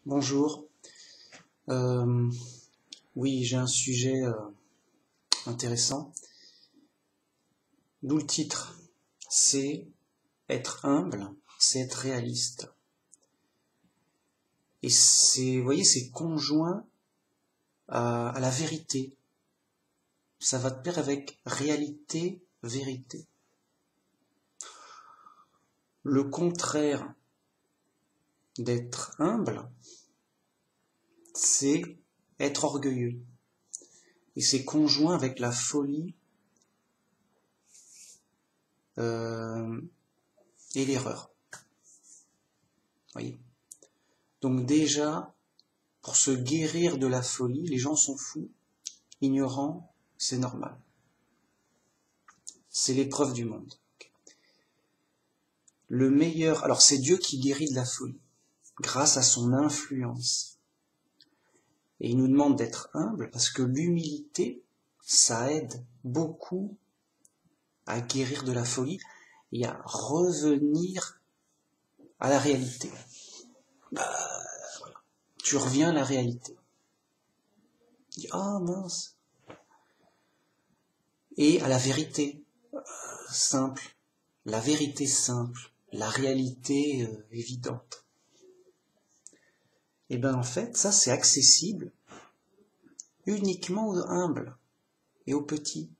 Bonjour. Euh, oui, j'ai un sujet intéressant. D'où le titre. C'est être humble, c'est être réaliste. Et c'est, vous voyez, c'est conjoint à la vérité. Ça va de pair avec réalité, vérité. Le contraire d'être humble, c'est être orgueilleux. Et c'est conjoint avec la folie et l'erreur. Voyez. Donc déjà, pour se guérir de la folie, les gens sont fous, ignorants, c'est normal. C'est l'épreuve du monde. Le meilleur, alors c'est Dieu qui guérit de la folie, grâce à son influence. Et il nous demande d'être humble parce que l'humilité, ça aide beaucoup à guérir de la folie et à revenir à la réalité. Voilà. Tu reviens à la réalité. Tu dis, ah mince. Et à la vérité simple, la vérité simple, la réalité évidente. Et bien en fait, ça c'est accessible uniquement aux humbles et aux petits.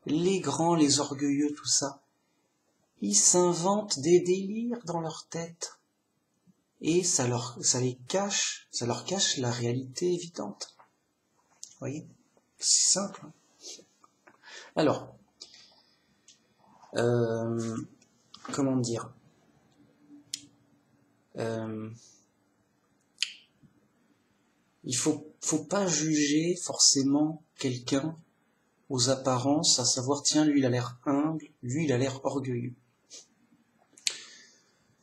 Les grands, les orgueilleux, tout ça, ils s'inventent des délires dans leur tête. Et ça leur cache la réalité évidente. Vous voyez? C'est simple. Alors, comment dire, il faut pas juger forcément quelqu'un aux apparences, à savoir, tiens, lui il a l'air humble, lui il a l'air orgueilleux.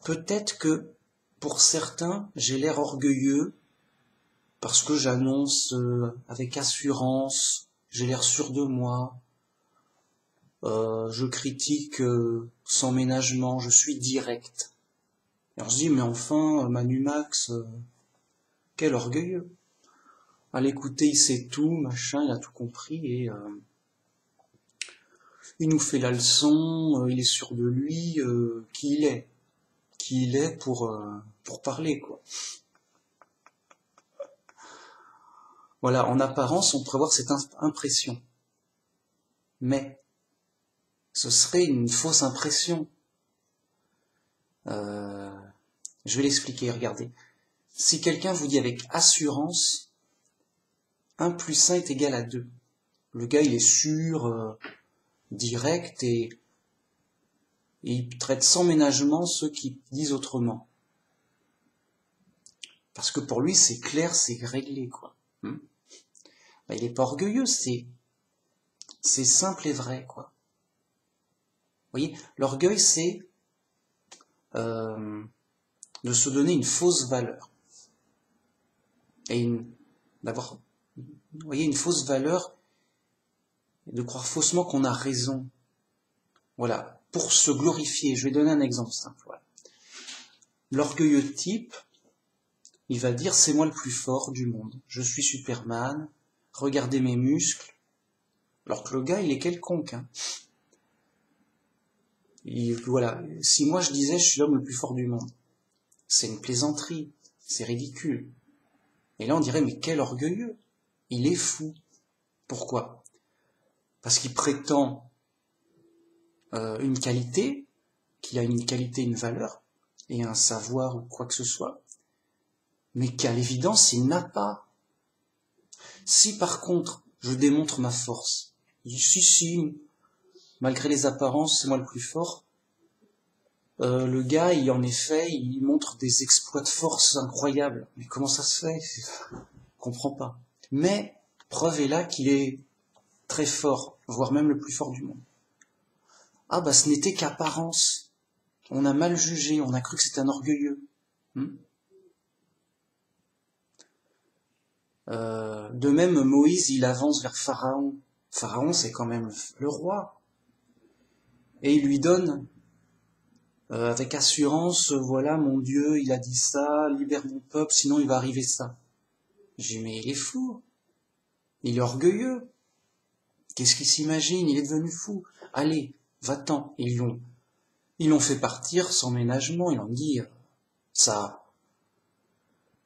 Peut-être que pour certains, j'ai l'air orgueilleux parce que j'annonce avec assurance, j'ai l'air sûr de moi, je critique sans ménagement, je suis direct. Et on se dit, mais enfin, Manu Max, quel orgueilleux. À l'écouter, il sait tout, machin, il a tout compris, et il nous fait la leçon, il est sûr de lui, qui il est pour parler, quoi. Voilà, en apparence, on pourrait avoir cette impression. Mais ce serait une fausse impression. Je vais l'expliquer, regardez. Si quelqu'un vous dit avec assurance, 1 plus 1 est égal à 2. Le gars, il est sûr, direct, et il traite sans ménagement ceux qui disent autrement. Parce que pour lui, c'est clair, c'est réglé, quoi. Ben, il est pas orgueilleux, c'est simple et vrai, quoi. Vous voyez, l'orgueil, c'est de se donner une fausse valeur. Et d'avoir, vous voyez, une fausse valeur, de croire faussement qu'on a raison. Voilà, pour se glorifier. Je vais donner un exemple simple. Voilà. L'orgueilleux type, il va dire, c'est moi le plus fort du monde. Je suis Superman, regardez mes muscles. Alors que le gars, il est quelconque. Hein. Voilà, si moi je disais, je suis l'homme le plus fort du monde, c'est une plaisanterie, c'est ridicule. Et là, on dirait, mais quel orgueilleux. Il est fou. Pourquoi? Parce qu'il prétend une qualité, qu'il a une qualité, une valeur, et un savoir ou quoi que ce soit, mais qu'à l'évidence, il n'a pas. Si par contre, je démontre ma force, je dis si, malgré les apparences, c'est moi le plus fort, le gars, en effet, il montre des exploits de force incroyables. Mais comment ça se fait? Je comprends pas. Mais, preuve est là qu'il est très fort, voire même le plus fort du monde. Ah bah ce n'était qu'apparence. On a mal jugé, on a cru que c'était un orgueilleux. De même, Moïse, il avance vers Pharaon. Pharaon, c'est quand même le roi. Et il lui donne avec assurance, voilà, mon Dieu, il a dit ça, libère mon peuple, sinon il va arriver ça. J'ai dit, mais il est fou, il est orgueilleux. Qu'est-ce qu'il s'imagine? Il est devenu fou. Allez, va-t'en. Ils l'ont fait partir sans ménagement. Ils l'ont dit, ça,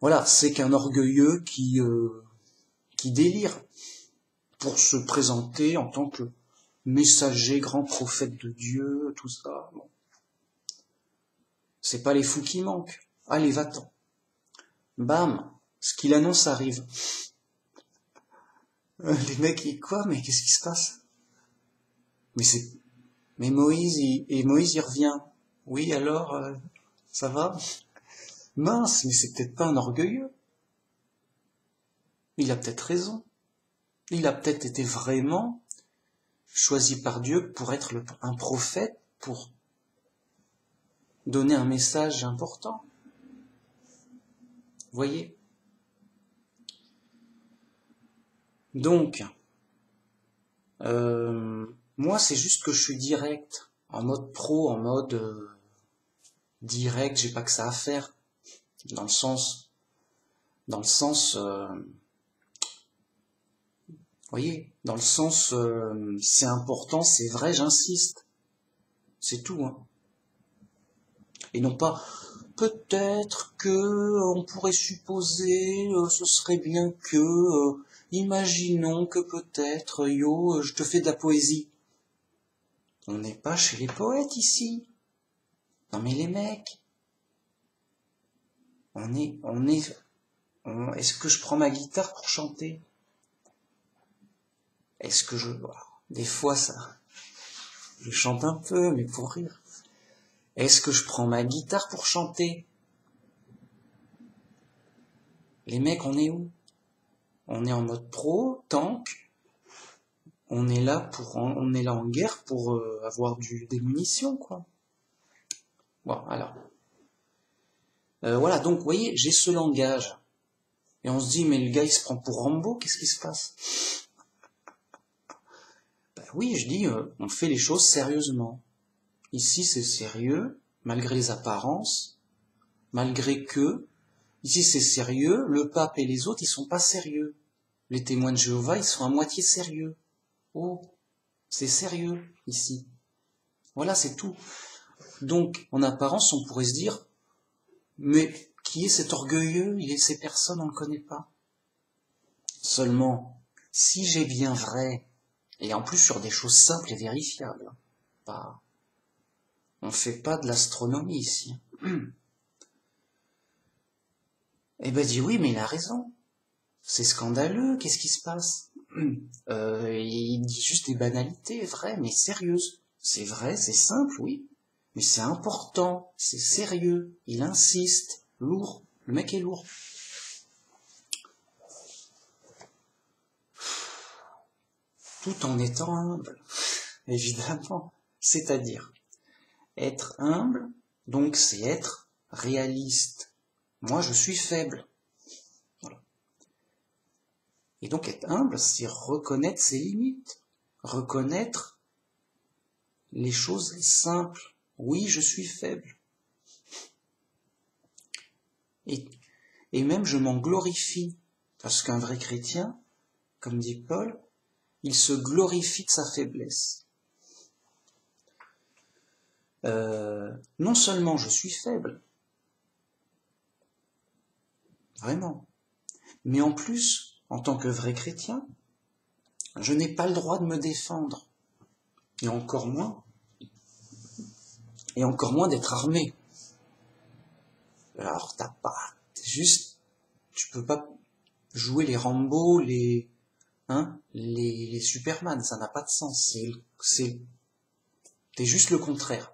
voilà, c'est qu'un orgueilleux qui délire pour se présenter en tant que messager, grand prophète de Dieu, tout ça. Bon. C'est pas les fous qui manquent. Allez, va-t'en. Bam, ce qu'il annonce arrive. Les mecs, quoi? Mais qu'est-ce qui se passe? Mais Moïse, Moïse, il revient. Oui, alors, ça va? Mince, mais c'est peut-être pas un orgueilleux. Il a peut-être raison. Il a peut-être été vraiment choisi par Dieu pour être un prophète, pour donner un message important. Vous voyez? Donc, moi, c'est juste que je suis direct, en mode pro, en mode direct, j'ai pas que ça à faire, dans le sens, voyez, dans le sens, c'est important, c'est vrai, j'insiste, c'est tout, hein. Et non pas, peut-être que on pourrait supposer, ce serait bien que, imaginons que peut-être, je te fais de la poésie. On n'est pas chez les poètes ici. Non mais les mecs, est-ce que je prends ma guitare pour chanter? Est-ce que des fois ça, je chante un peu, mais pour rire. Est-ce que je prends ma guitare pour chanter? Les mecs, on est où? On est en mode pro, tank. On est là en guerre pour avoir des munitions, quoi. Bon, alors. Voilà, donc, vous voyez, j'ai ce langage. Et on se dit, mais le gars, il se prend pour Rambo, qu'est-ce qui se passe? Ben oui, je dis, on fait les choses sérieusement. Ici, c'est sérieux, malgré les apparences, malgré que, ici, c'est sérieux, le pape et les autres, ils sont pas sérieux. Les témoins de Jéhovah, ils sont à moitié sérieux. Oh, c'est sérieux, ici. Voilà, c'est tout. Donc, en apparence, on pourrait se dire, mais qui est cet orgueilleux? Ces personnes, on ne le connaît pas. Seulement, si j'ai bien vrai, et en plus sur des choses simples et vérifiables, on fait pas de l'astronomie ici. Eh ben, dis oui, mais il a raison. C'est scandaleux, qu'est-ce qui se passe? Il dit juste des banalités, vraies, mais sérieuses. C'est vrai, c'est simple, oui. Mais c'est important, c'est sérieux, il insiste, lourd, le mec est lourd. Tout en étant humble, évidemment. C'est-à-dire, être humble, donc c'est être réaliste. Moi, je suis faible. Voilà. Et donc être humble, c'est reconnaître ses limites, reconnaître les choses simples. Oui, je suis faible. Et même je m'en glorifie, parce qu'un vrai chrétien, comme dit Paul, il se glorifie de sa faiblesse. Non seulement je suis faible, vraiment, mais en plus, en tant que vrai chrétien, je n'ai pas le droit de me défendre, et encore moins d'être armé. Alors tu peux pas jouer les Rambo, les Superman, ça n'a pas de sens, t'es juste le contraire.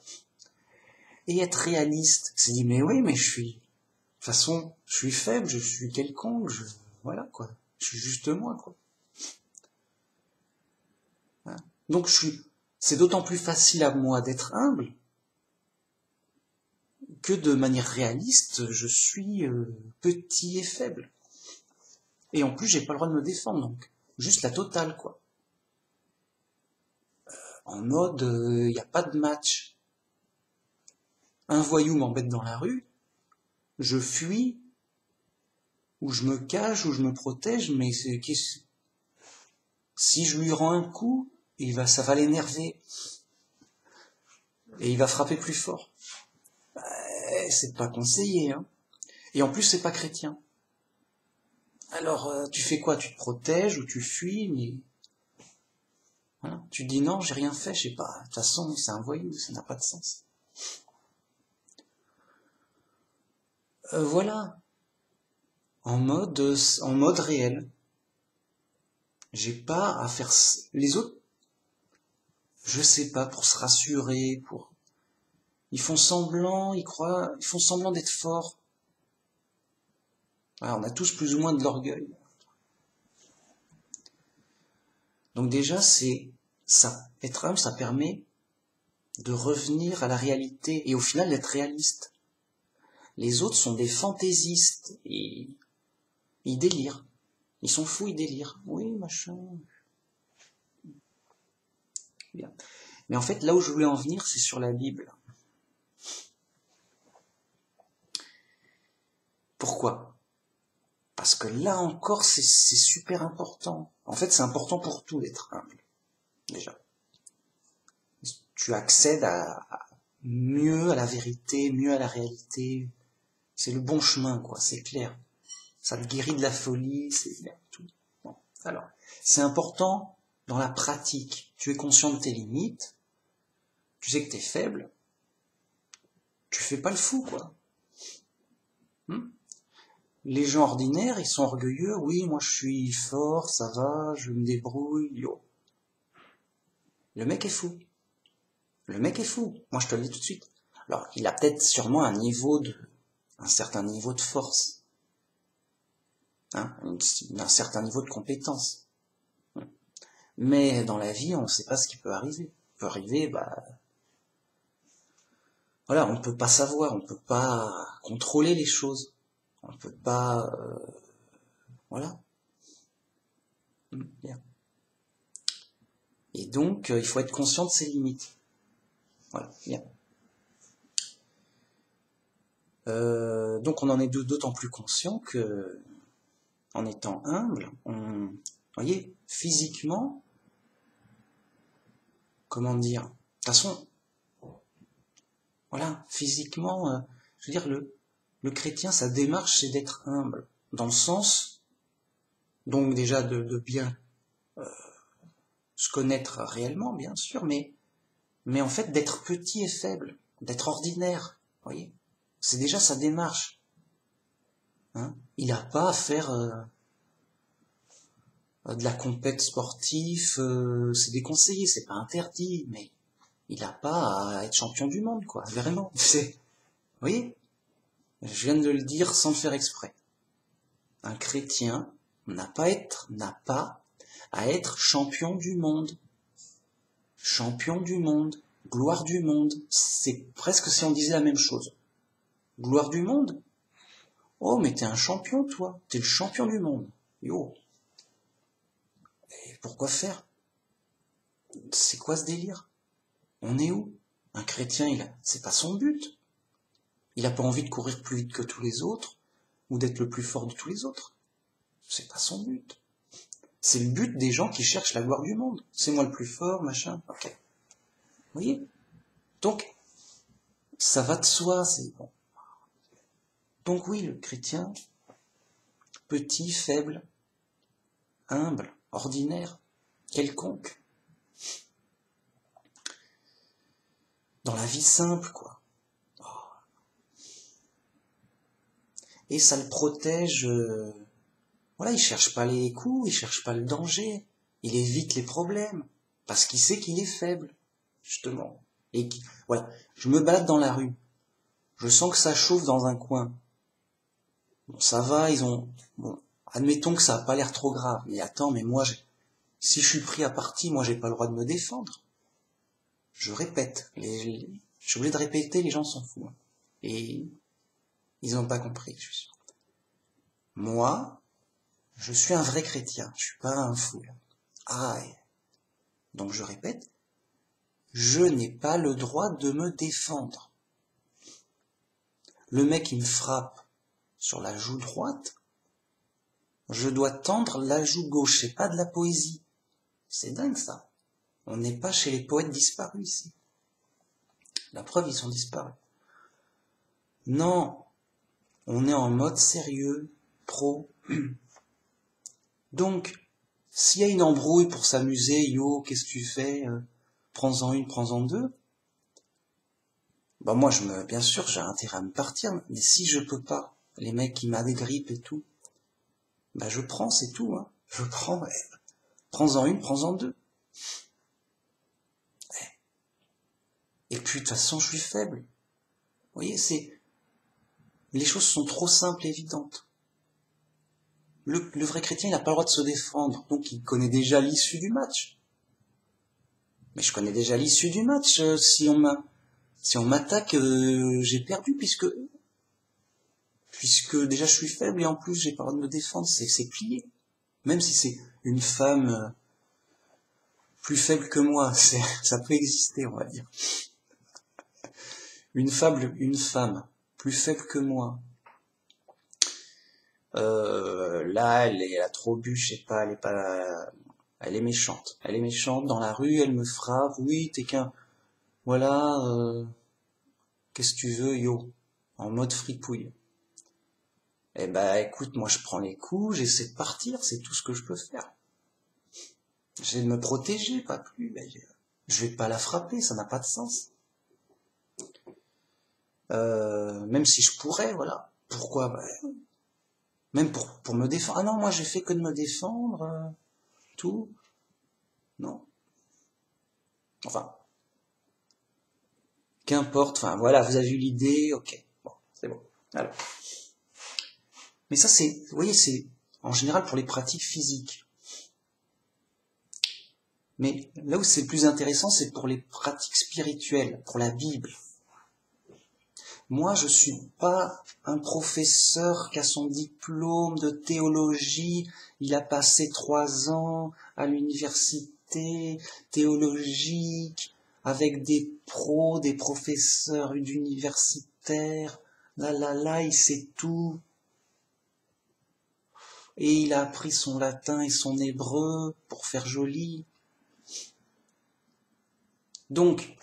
Et être réaliste, c'est dire, mais oui, mais de toute façon, je suis faible, je suis quelconque, voilà, quoi. Je suis juste moi, quoi. Voilà. Donc, c'est d'autant plus facile à moi d'être humble que de manière réaliste, je suis petit et faible. Et en plus, j'ai pas le droit de me défendre, donc. Juste la totale, quoi. En mode, y a pas de match. Un voyou m'embête dans la rue, je fuis, ou je me cache, ou je me protège, mais si je lui rends un coup, ça va l'énerver, et il va frapper plus fort. C'est pas conseillé, hein. Et en plus, c'est pas chrétien. Alors, tu fais quoi? Tu te protèges ou tu fuis, mais voilà. Tu dis non, j'ai rien fait, je sais pas. De toute façon, c'est un voyou, ça n'a pas de sens. Voilà, en mode réel. J'ai pas à faire les autres. Je sais pas, pour se rassurer, ils font semblant, ils font semblant d'être forts. Voilà, on a tous plus ou moins de l'orgueil. Donc déjà, ça, être humble, ça permet de revenir à la réalité et au final d'être réaliste. Les autres sont des fantaisistes et ils délirent. Ils sont fous, ils délirent. Oui, machin. Bien. Mais en fait, là où je voulais en venir, c'est sur la Bible. Pourquoi? Parce que là encore, c'est super important. En fait, c'est important pour tout d'être humble, déjà. Tu accèdes mieux à la vérité, mieux à la réalité. C'est le bon chemin, quoi, c'est clair. Ça te guérit de la folie, c'est bien, tout. Bon. Alors, c'est important dans la pratique. Tu es conscient de tes limites, tu sais que t'es faible, tu fais pas le fou, quoi. Les gens ordinaires, ils sont orgueilleux, oui, moi je suis fort, ça va, je me débrouille, yo. Le mec est fou. Le mec est fou. Moi je te le dis tout de suite. Alors, il a peut-être sûrement un certain niveau de force, hein, un certain niveau de compétence. Mais dans la vie, on ne sait pas ce qui peut arriver. Il peut arriver, voilà, on ne peut pas savoir, on ne peut pas contrôler les choses. On ne peut pas, voilà. Bien. Et donc, il faut être conscient de ses limites. Voilà, bien. Donc on en est d'autant plus conscient que, en étant humble, vous voyez, physiquement, comment dire, de toute façon, voilà, physiquement, je veux dire, le chrétien, sa démarche, c'est d'être humble, dans le sens, donc déjà de bien se connaître réellement, bien sûr, mais en fait d'être petit et faible, d'être ordinaire, vous voyez, c'est déjà sa démarche. Hein, il n'a pas à faire de la compète sportive, c'est déconseillé, c'est pas interdit, mais il n'a pas à être champion du monde, quoi, vraiment. Vous voyez, je viens de le dire sans le faire exprès. Un chrétien n'a pas à être champion du monde. Champion du monde, gloire du monde, c'est presque si on disait la même chose. Gloire du monde? Oh, mais t'es un champion, toi. T'es le champion du monde. Yo. Et pourquoi faire? C'est quoi ce délire? On est où? Un chrétien, c'est pas son but. Il a pas envie de courir plus vite que tous les autres, ou d'être le plus fort de tous les autres. C'est pas son but. C'est le but des gens qui cherchent la gloire du monde. C'est moi le plus fort, machin. Ok. Vous voyez? Donc, ça va de soi, c'est bon. Donc oui, le chrétien, petit, faible, humble, ordinaire, quelconque, dans la vie simple, quoi. Et ça le protège, voilà, il cherche pas les coups, il cherche pas le danger, il évite les problèmes, parce qu'il sait qu'il est faible, justement. Et voilà, je me balade dans la rue, je sens que ça chauffe dans un coin. Bon, ça va, bon, admettons que ça a pas l'air trop grave, mais attends, mais moi, si je suis pris à partie, moi j'ai pas le droit de me défendre. Je répète, je suis obligé de répéter, les gens s'en foutent. Et ils n'ont pas compris, je suis sûr. Moi, je suis un vrai chrétien, je suis pas un fou. Ah, donc je répète, je n'ai pas le droit de me défendre. le mec il me frappe sur la joue droite, je dois tendre la joue gauche. C'est pas de la poésie. C'est dingue ça. On n'est pas chez les poètes disparus ici. La preuve, ils sont disparus. Non, on est en mode sérieux, pro. Donc, s'il y a une embrouille pour s'amuser, yo, qu'est-ce que tu fais? Prends-en une, prends-en deux. Bah moi, bien sûr, j'ai intérêt à me partir, mais si je peux pas, les mecs qui m'a des grippes et tout, bah je prends, c'est tout, hein. Je prends, ouais. Prends-en une, prends-en deux. Ouais. Et puis, de toute façon, je suis faible. Vous voyez, les choses sont trop simples et évidentes. Le vrai chrétien, il n'a pas le droit de se défendre, donc il connaît déjà l'issue du match. Mais je connais déjà l'issue du match. Si on m'attaque, j'ai perdu, puisque déjà je suis faible et en plus j'ai pas le droit de me défendre, c'est plié. Même si c'est une femme plus faible que moi, ça peut exister, on va dire. Une femme plus faible que moi. Là, elle a trop bu, je sais pas, elle est méchante. Elle est méchante dans la rue, elle me frappe. Oui, t'es voilà, qu'est-ce que tu veux, yo? En mode fripouille. Eh ben, écoute, moi je prends les coups, j'essaie de partir, c'est tout ce que je peux faire. J'essaie de me protéger, pas plus. Mais je vais pas la frapper, ça n'a pas de sens. Même si je pourrais, voilà. Pourquoi? Même pour me défendre. Ah non, moi j'ai fait que de me défendre, tout. Non. Enfin. Qu'importe, enfin voilà, vous avez eu l'idée, ok. Bon, c'est bon. Alors. Mais ça vous voyez, c'est en général pour les pratiques physiques. Mais là où c'est le plus intéressant, c'est pour les pratiques spirituelles, pour la Bible. Moi, je suis pas un professeur qui a son diplôme de théologie, il a passé 3 ans à l'université théologique, avec des pros, des professeurs d'universitaires, là, il sait tout. Et il a appris son latin et son hébreu pour faire joli. Donc,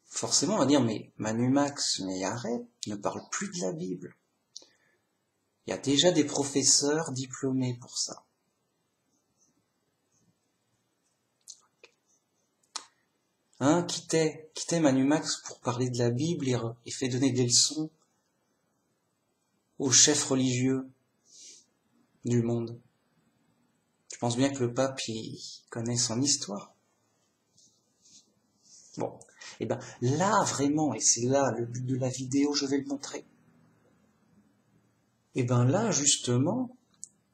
forcément, on va dire, mais Manu Max, mais arrête, ne parle plus de la Bible. Il y a déjà des professeurs diplômés pour ça. Hein, quittait Manu Max pour parler de la Bible et fait donner des leçons aux chefs religieux du monde. Je pense bien que le pape, il connaît son histoire. Bon, et ben là vraiment, et c'est là le but de la vidéo, je vais le montrer. Et ben là justement,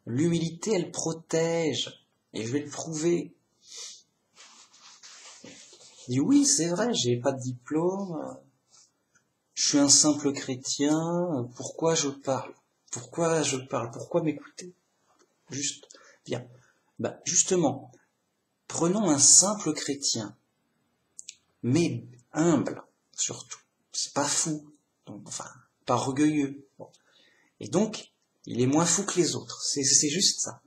l'humilité elle protège, et je vais le prouver. Je dis oui, c'est vrai, j'ai pas de diplôme, je suis un simple chrétien, pourquoi je parle? Pourquoi m'écouter? Juste, bien. Ben justement, prenons un simple chrétien, mais humble, surtout. C'est pas fou, donc, enfin, pas orgueilleux. Bon. Et donc, il est moins fou que les autres. C'est juste ça.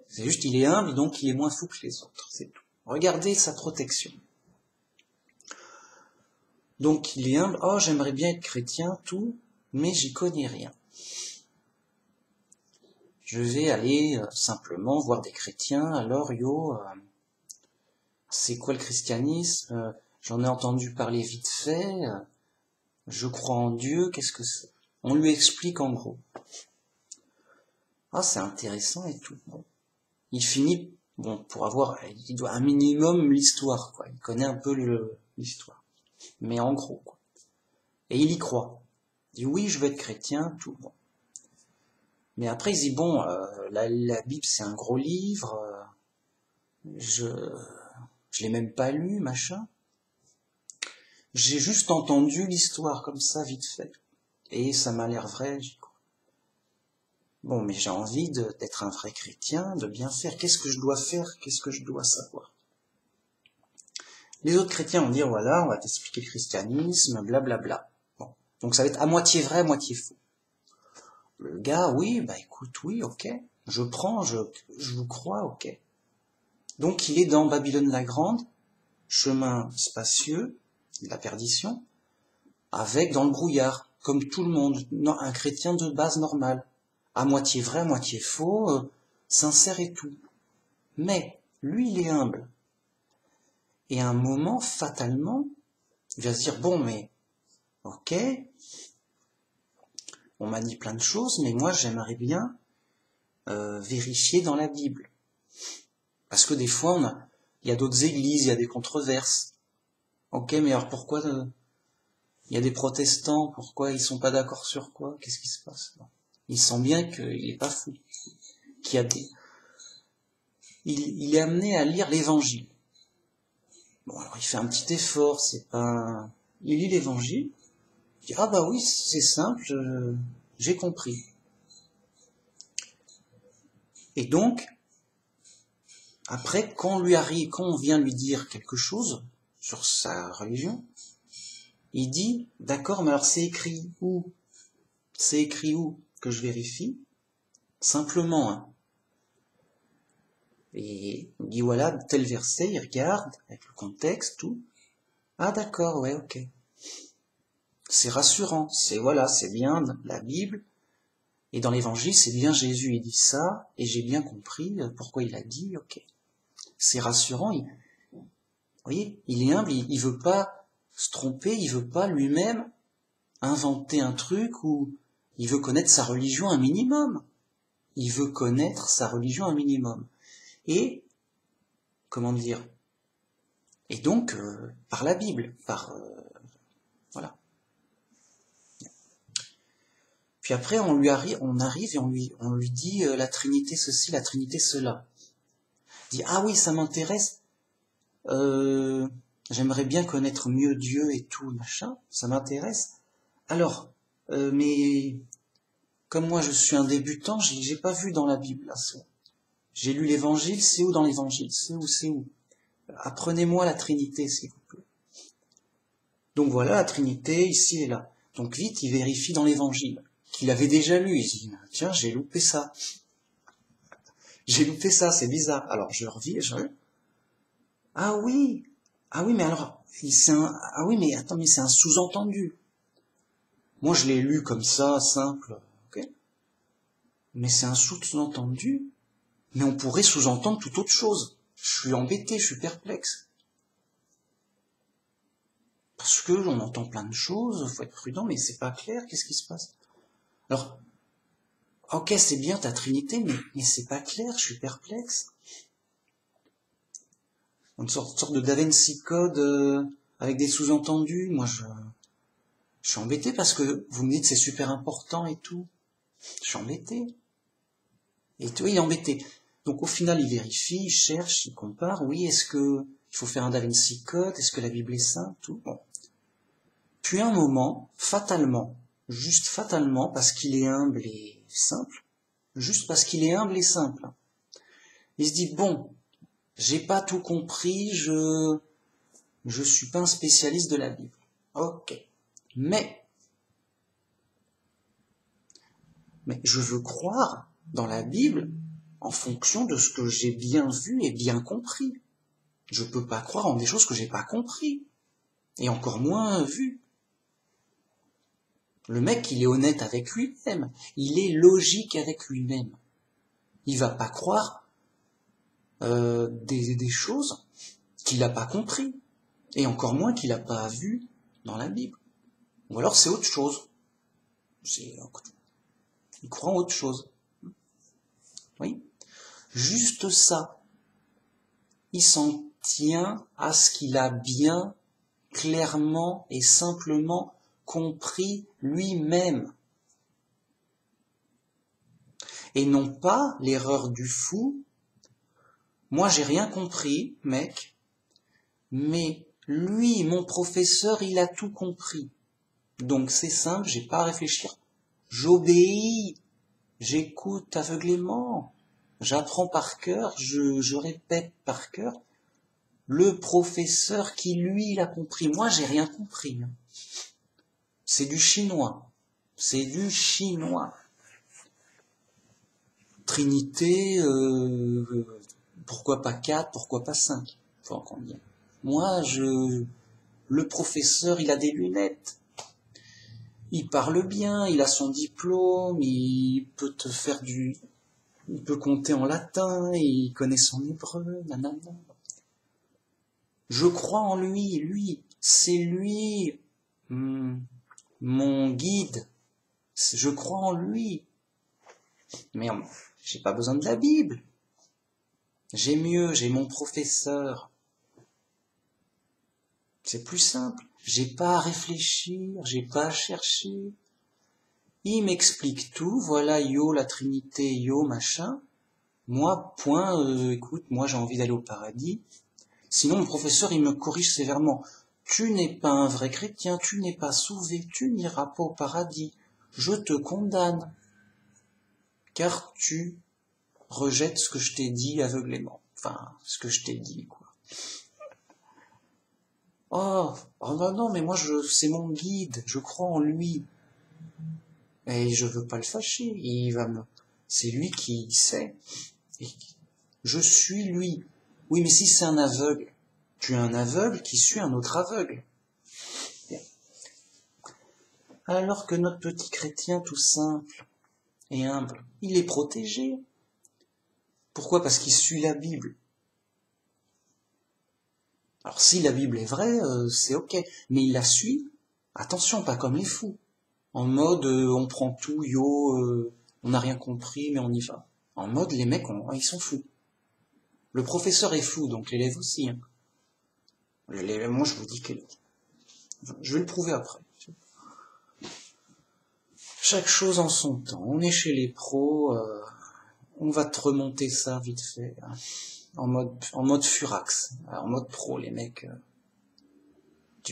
C'est juste, il est humble, donc il est moins fou que les autres. C'est tout. Regardez sa protection. Donc, il est humble. Oh, j'aimerais bien être chrétien, tout, mais j'y connais rien. Je vais aller simplement voir des chrétiens. Alors, c'est quoi le christianisme? J'en ai entendu parler vite fait. Je crois en Dieu. Qu'est-ce que c'est? On lui explique en gros. Ah, c'est intéressant et tout. Bon. Il finit, bon, il doit un minimum l'histoire, quoi. Il connaît un peu l'histoire. Mais en gros, quoi. Et il y croit. Il dit oui, je veux être chrétien, tout. Bon. Mais après, il dit bon, la Bible c'est un gros livre, je l'ai même pas lu, machin. J'ai juste entendu l'histoire comme ça, vite fait. Et ça m'a l'air vrai, j'y crois. Bon, mais j'ai envie d'être un vrai chrétien, de bien faire. Qu'est-ce que je dois faire? Qu'est-ce que je dois savoir? Les autres chrétiens vont dire, voilà, on va t'expliquer le christianisme, blablabla. Bon, Donc ça va être à moitié vrai, à moitié faux. Le gars, oui, bah écoute, oui, ok, je prends, je vous crois, ok. Donc il est dans Babylone la Grande, chemin spacieux, de la perdition, avec dans le brouillard, comme tout le monde, un chrétien de base normal, à moitié vrai, à moitié faux, sincère et tout. Mais lui, il est humble. Et à un moment, fatalement, il va se dire, bon, mais, ok, on m'a dit plein de choses, mais moi, j'aimerais bien vérifier dans la Bible. Parce que des fois, il y a d'autres églises, il y a des controverses. Ok, mais alors pourquoi il y a des protestants, pourquoi ils sont pas d'accord sur quoi? Qu'est-ce qui se passe? Il sent bien qu'il est pas fou. Il est amené à lire l'évangile. Bon, alors il fait un petit effort, c'est pas... Il lit l'évangile, il dit, ah bah oui, c'est simple, j'ai compris. Et donc, après, quand on vient lui dire quelque chose sur sa religion, il dit, d'accord, mais alors c'est écrit où? C'est écrit où que je vérifie? Simplement, hein. Et il dit, voilà, tel verset, il regarde, avec le contexte, tout. Ah d'accord, ouais, ok. C'est rassurant, c'est bien la Bible, et dans l'évangile, c'est bien Jésus, il dit ça, et j'ai bien compris pourquoi il a dit, ok. C'est rassurant, vous voyez, il est humble, il veut pas se tromper, il veut pas lui-même inventer un truc où il veut connaître sa religion un minimum. Il veut connaître sa religion un minimum. Et, comment dire, et donc, par la Bible, voilà. Puis après, on arrive et on lui dit la Trinité ceci, la Trinité cela. Il dit, ah oui, ça m'intéresse, j'aimerais bien connaître mieux Dieu et tout, machin, ça m'intéresse. Alors, mais comme moi je suis un débutant, j'ai pas vu dans la Bible, là, j'ai lu l'évangile, c'est où dans l'évangile? C'est où? Apprenez-moi la Trinité, s'il vous plaît. Donc voilà, la Trinité, ici et là. Donc vite, il vérifie dans l'évangile, qu'il avait déjà lu, il dit, tiens, j'ai loupé ça. J'ai loupé ça, c'est bizarre. Alors je revis, ah oui, mais alors, ah oui, mais attends, mais c'est un sous-entendu. Moi, je l'ai lu comme ça, simple, ok? Mais c'est un sous-entendu, mais on pourrait sous-entendre toute autre chose. Je suis embêté, je suis perplexe. Parce que on entend plein de choses, faut être prudent, mais c'est pas clair, qu'est-ce qui se passe? Alors, ok, c'est bien ta Trinité, mais c'est pas clair, je suis perplexe. Une sorte de Da Vinci Code avec des sous-entendus, moi je suis embêté parce que vous me dites c'est super important et tout. Je suis embêté. Et tout, il est embêté. Donc au final, il vérifie, il cherche, il compare. Oui, est-ce que il faut faire un Da Vinci Code? Est-ce que la Bible est sainte? Tout. Bon. Puis un moment, fatalement, juste fatalement, parce qu'il est humble et simple, juste parce qu'il est humble et simple, il se dit, bon, j'ai pas tout compris, je suis pas un spécialiste de la Bible. Ok. Mais je veux croire dans la Bible en fonction de ce que j'ai bien vu et bien compris. Je peux pas croire en des choses que j'ai pas compris, et encore moins vu. Le mec, il est honnête avec lui-même, il est logique avec lui-même. Il va pas croire des choses qu'il a pas compris, et encore moins qu'il a pas vu dans la Bible. Ou alors c'est autre chose. Il croit en autre chose. Oui. Juste ça. Il s'en tient à ce qu'il a bien, clairement et simplement compris lui-même. Et non pas l'erreur du fou. Moi, j'ai rien compris, mec, mais lui, mon professeur, il a tout compris. Donc c'est simple, j'ai pas à réfléchir. J'obéis, j'écoute aveuglément, j'apprends par cœur, je répète par cœur. Le professeur qui, lui, l'a compris. Moi, j'ai rien compris. C'est du chinois. C'est du chinois. Trinité, pourquoi pas 4, pourquoi pas 5? Faut en convenir. Moi, le professeur, il a des lunettes. Il parle bien, il a son diplôme, il peut te faire il peut compter en latin, il connaît son hébreu, nanana. Je crois en lui, c'est lui, mon guide. Je crois en lui. Mais j'ai pas besoin de la Bible. J'ai mieux, j'ai mon professeur. C'est plus simple. J'ai pas à réfléchir, j'ai pas à chercher. Il m'explique tout, voilà, yo, la Trinité, yo, machin. Moi, point, écoute, moi j'ai envie d'aller au paradis. Sinon, mon professeur, il me corrige sévèrement. Tu n'es pas un vrai chrétien, tu n'es pas sauvé, tu n'iras pas au paradis. Je te condamne. Car tu rejettes ce que je t'ai dit aveuglément. Enfin, ce que je t'ai dit, quoi. Oh non, mais moi, c'est mon guide, je crois en lui. Et je veux pas le fâcher, c'est lui qui sait. Et je suis lui. Oui, mais si c'est un aveugle, tu es un aveugle qui suit un autre aveugle. Bien. Alors que notre petit chrétien tout simple et humble, il est protégé. Pourquoi? Parce qu'il suit la Bible. Alors si la Bible est vraie, c'est ok, mais il la suit, attention, pas comme les fous. En mode, on prend tout, on n'a rien compris, mais on y va. En mode, les mecs, ils sont fous. Le professeur est fou, donc l'élève aussi. Hein. Moi, je vous dis que... Je vais le prouver après. Chaque chose en son temps. On est chez les pros, on va te remonter ça vite fait. Hein. En mode furax, en mode pro, les mecs.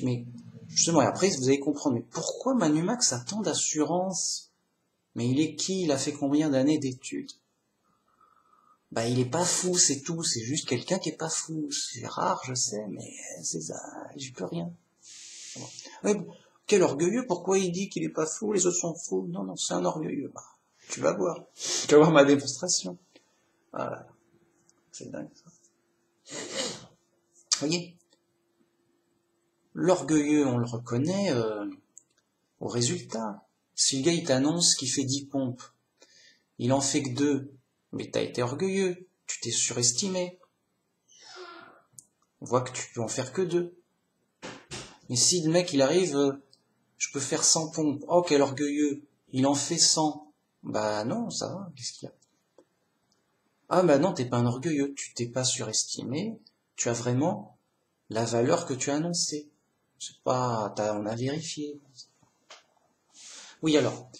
Mais justement, et après, vous allez comprendre, mais pourquoi Manumax a tant d'assurance? Mais il est qui? Il a fait combien d'années d'études? Bah, il est pas fou, c'est tout. C'est juste quelqu'un qui est pas fou. C'est rare, je sais, mais c'est ça. J'y peux rien. Ouais, quel orgueilleux. Pourquoi il dit qu'il est pas fou? Les autres sont fous. Non, c'est un orgueilleux. Bah, tu vas voir. Tu vas voir ma démonstration. Voilà. C'est dingue, ça. Vous voyez? L'orgueilleux, on le reconnaît au résultat. Si le gars, il t'annonce qu'il fait 10 pompes, il en fait que 2, mais t'as été orgueilleux, tu t'es surestimé. On voit que tu peux en faire que 2. Mais si le mec, il arrive, je peux faire 100 pompes, oh, quel orgueilleux, il en fait 100. Bah non, ça va, qu'est-ce qu'il y a? Ah bah non, t'es pas un orgueilleux, tu t'es pas surestimé, tu as vraiment la valeur que tu as annoncée. C'est pas, on a vérifié. Oui, alors,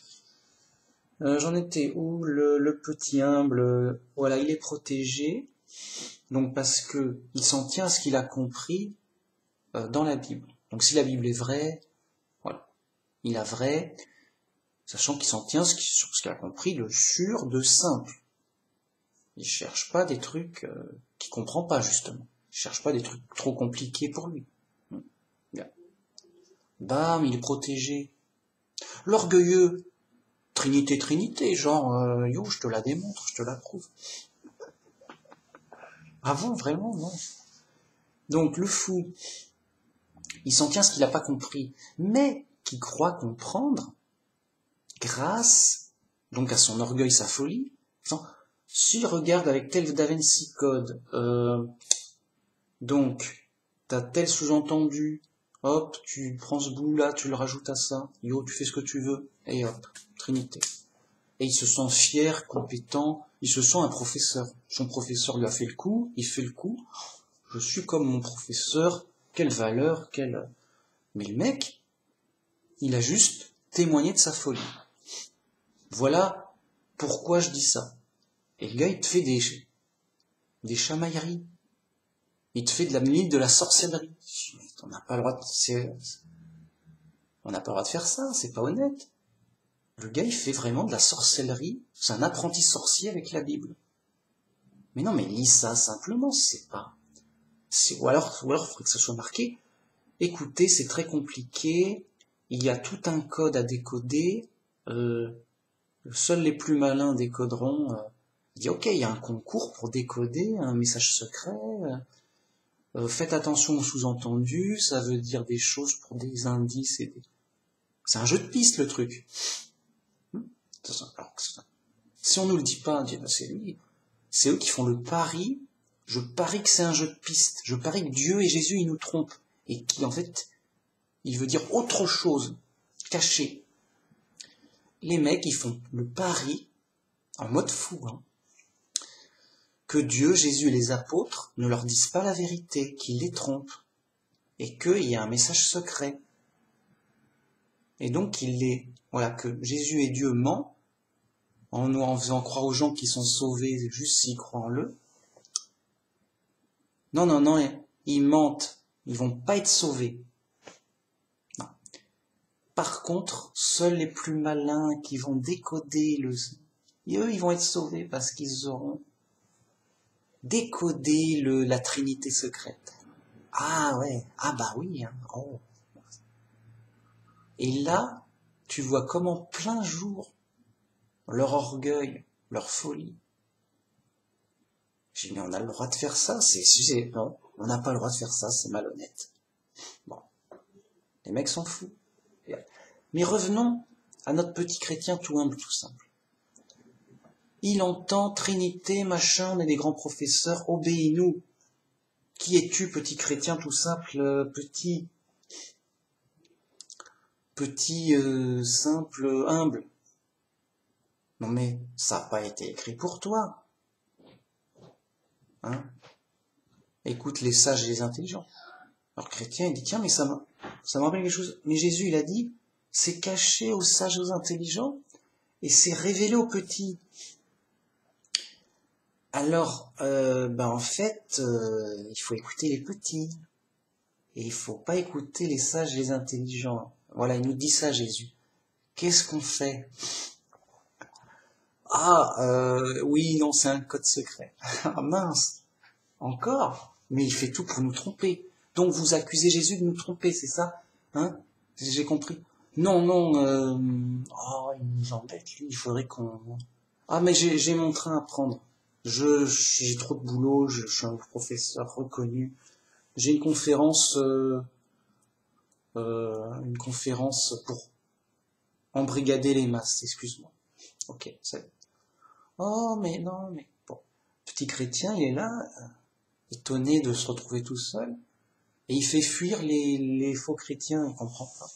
j'en étais où? Le petit humble, voilà, il est protégé, donc parce que il s'en tient à ce qu'il a compris dans la Bible. Donc si la Bible est vraie, voilà, il a vrai, sachant qu'il s'en tient sur ce qu'il a compris de sûr, de simple. Il cherche pas des trucs qu'il comprend pas, justement. Il cherche pas des trucs trop compliqués pour lui. Bien. Bam, il est protégé. L'orgueilleux, Trinité, genre, yo, je te la démontre, je te la prouve. Ah bon, vraiment, non. Donc, le fou, il s'en tient à ce qu'il n'a pas compris, mais qui croit comprendre, grâce, donc à son orgueil, sa folie, s'il regarde avec tel Da Vinci Code, donc, t'as tel sous-entendu, hop, tu prends ce bout-là, tu le rajoutes à ça, yo, tu fais ce que tu veux, et hop, Trinité. Et il se sent fier, compétent, il se sent un professeur. Son professeur lui a fait le coup, il fait le coup, je suis comme mon professeur, quelle valeur, quelle... Mais le mec, il a juste témoigné de sa folie. Voilà pourquoi je dis ça. Et le gars, il te fait des chamailleries. Il te fait de la limite de la sorcellerie. On n'a pas le droit on n'a pas le droit de faire ça, c'est pas honnête. Le gars, il fait vraiment de la sorcellerie. C'est un apprenti sorcier avec la Bible. Mais non, mais lis ça simplement, c'est pas... Ou alors, il faudrait que ça soit marqué. Écoutez, c'est très compliqué. il y a tout un code à décoder. Seuls les plus malins décoderont. Il dit ok, il y a un concours pour décoder un message secret. Faites attention aux sous-entendus, ça veut dire des choses pour des indices et des... C'est un jeu de piste le truc. Alors, si on nous le dit pas, on dit c'est lui. C'est eux qui font le pari. Je parie que c'est un jeu de piste. Je parie que Dieu et Jésus ils nous trompent et qui en fait il veut dire autre chose, caché. Les mecs ils font le pari en mode fou, hein, que Dieu, Jésus et les apôtres ne leur disent pas la vérité, qu'ils les trompent et qu'il y a un message secret. Et donc voilà, que Jésus et Dieu mentent en faisant croire aux gens qui sont sauvés juste s'ils croient en eux. Non, ils mentent, ils vont pas être sauvés. Non. Par contre, seuls les plus malins qui vont décoder eux, ils vont être sauvés parce qu'ils auront décodé la Trinité secrète. Ah ouais, ah bah oui, hein. Oh. Et là, tu vois comment plein jour, leur orgueil, leur folie. J'ai dit, mais on a le droit de faire ça, non, on n'a pas le droit de faire ça, c'est malhonnête. Bon, les mecs s'en foutent. Mais revenons à notre petit chrétien tout humble, tout simple. Il entend Trinité, machin, on est des grands professeurs, obéis-nous. Qui es-tu, petit chrétien tout simple, petit, simple, humble? Non mais, ça n'a pas été écrit pour toi. Hein? Écoute les sages et les intelligents. Alors chrétien, il dit, tiens, mais ça me rappelle quelque chose. Mais Jésus, il a dit, c'est caché aux sages et aux intelligents, et c'est révélé aux petits. Alors, en fait, il faut écouter les petits. Et il faut pas écouter les sages et les intelligents. Voilà, il nous dit ça, Jésus. Qu'est-ce qu'on fait? Oui, non, c'est un code secret. Ah mince, encore? Mais il fait tout pour nous tromper. Donc vous accusez Jésus de nous tromper, c'est ça? Hein? J'ai compris. Non, il nous embête, lui, il faudrait qu'on... Ah, mais j'ai mon train à prendre. J'ai trop de boulot, je suis un professeur reconnu. J'ai une conférence pour embrigader les masses, excuse-moi. Ok, c'est... Oh, mais non, mais bon. Petit chrétien, il est là, étonné de se retrouver tout seul, et il fait fuir les faux chrétiens, il comprend pas.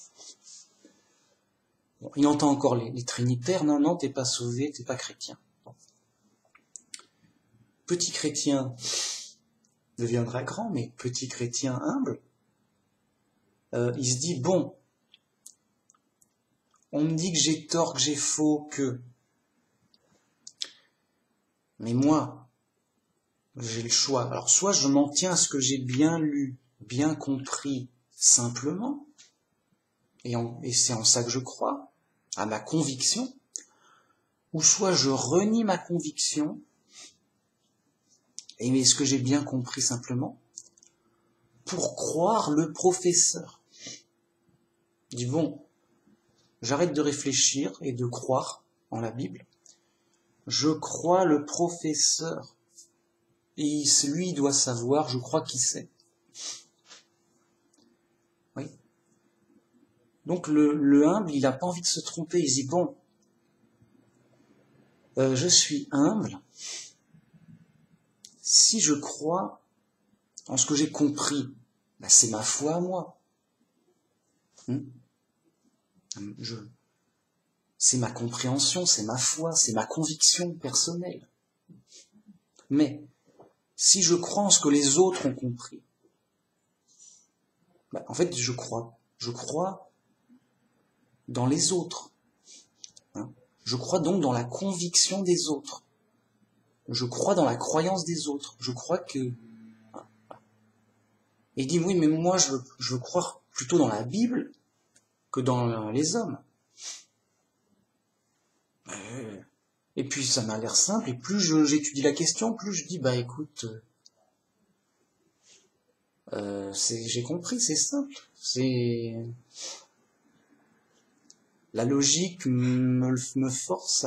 Bon, il entend encore les trinitaires, non, t'es pas sauvé, t'es pas chrétien. Bon. Petit chrétien deviendra grand, mais petit chrétien humble, il se dit, bon, on me dit que j'ai tort, que j'ai faux, que... Mais moi, j'ai le choix. Alors, soit je m'en tiens à ce que j'ai bien lu, bien compris, simplement, et c'est en ça que je crois, à ma conviction, ou soit je renie ma conviction, et ce que j'ai bien compris simplement, pour croire le professeur. Je dis, bon, j'arrête de réfléchir et de croire en la Bible, je crois le professeur. Et lui, il doit savoir, je crois qu'il sait. Oui. Donc le humble, il n'a pas envie de se tromper. Il dit, bon, je suis humble. Si je crois en ce que j'ai compris, c'est ma foi à moi. C'est ma compréhension, c'est ma foi, c'est ma conviction personnelle. Mais si je crois en ce que les autres ont compris, en fait, je crois dans les autres. Je crois donc dans la conviction des autres. Je crois dans la croyance des autres. Je crois que... Et il dit, oui, mais moi, je veux croire plutôt dans la Bible que dans les hommes. Et puis, ça m'a l'air simple, et plus j'étudie la question, plus je dis, écoute... j'ai compris, c'est simple. La logique me force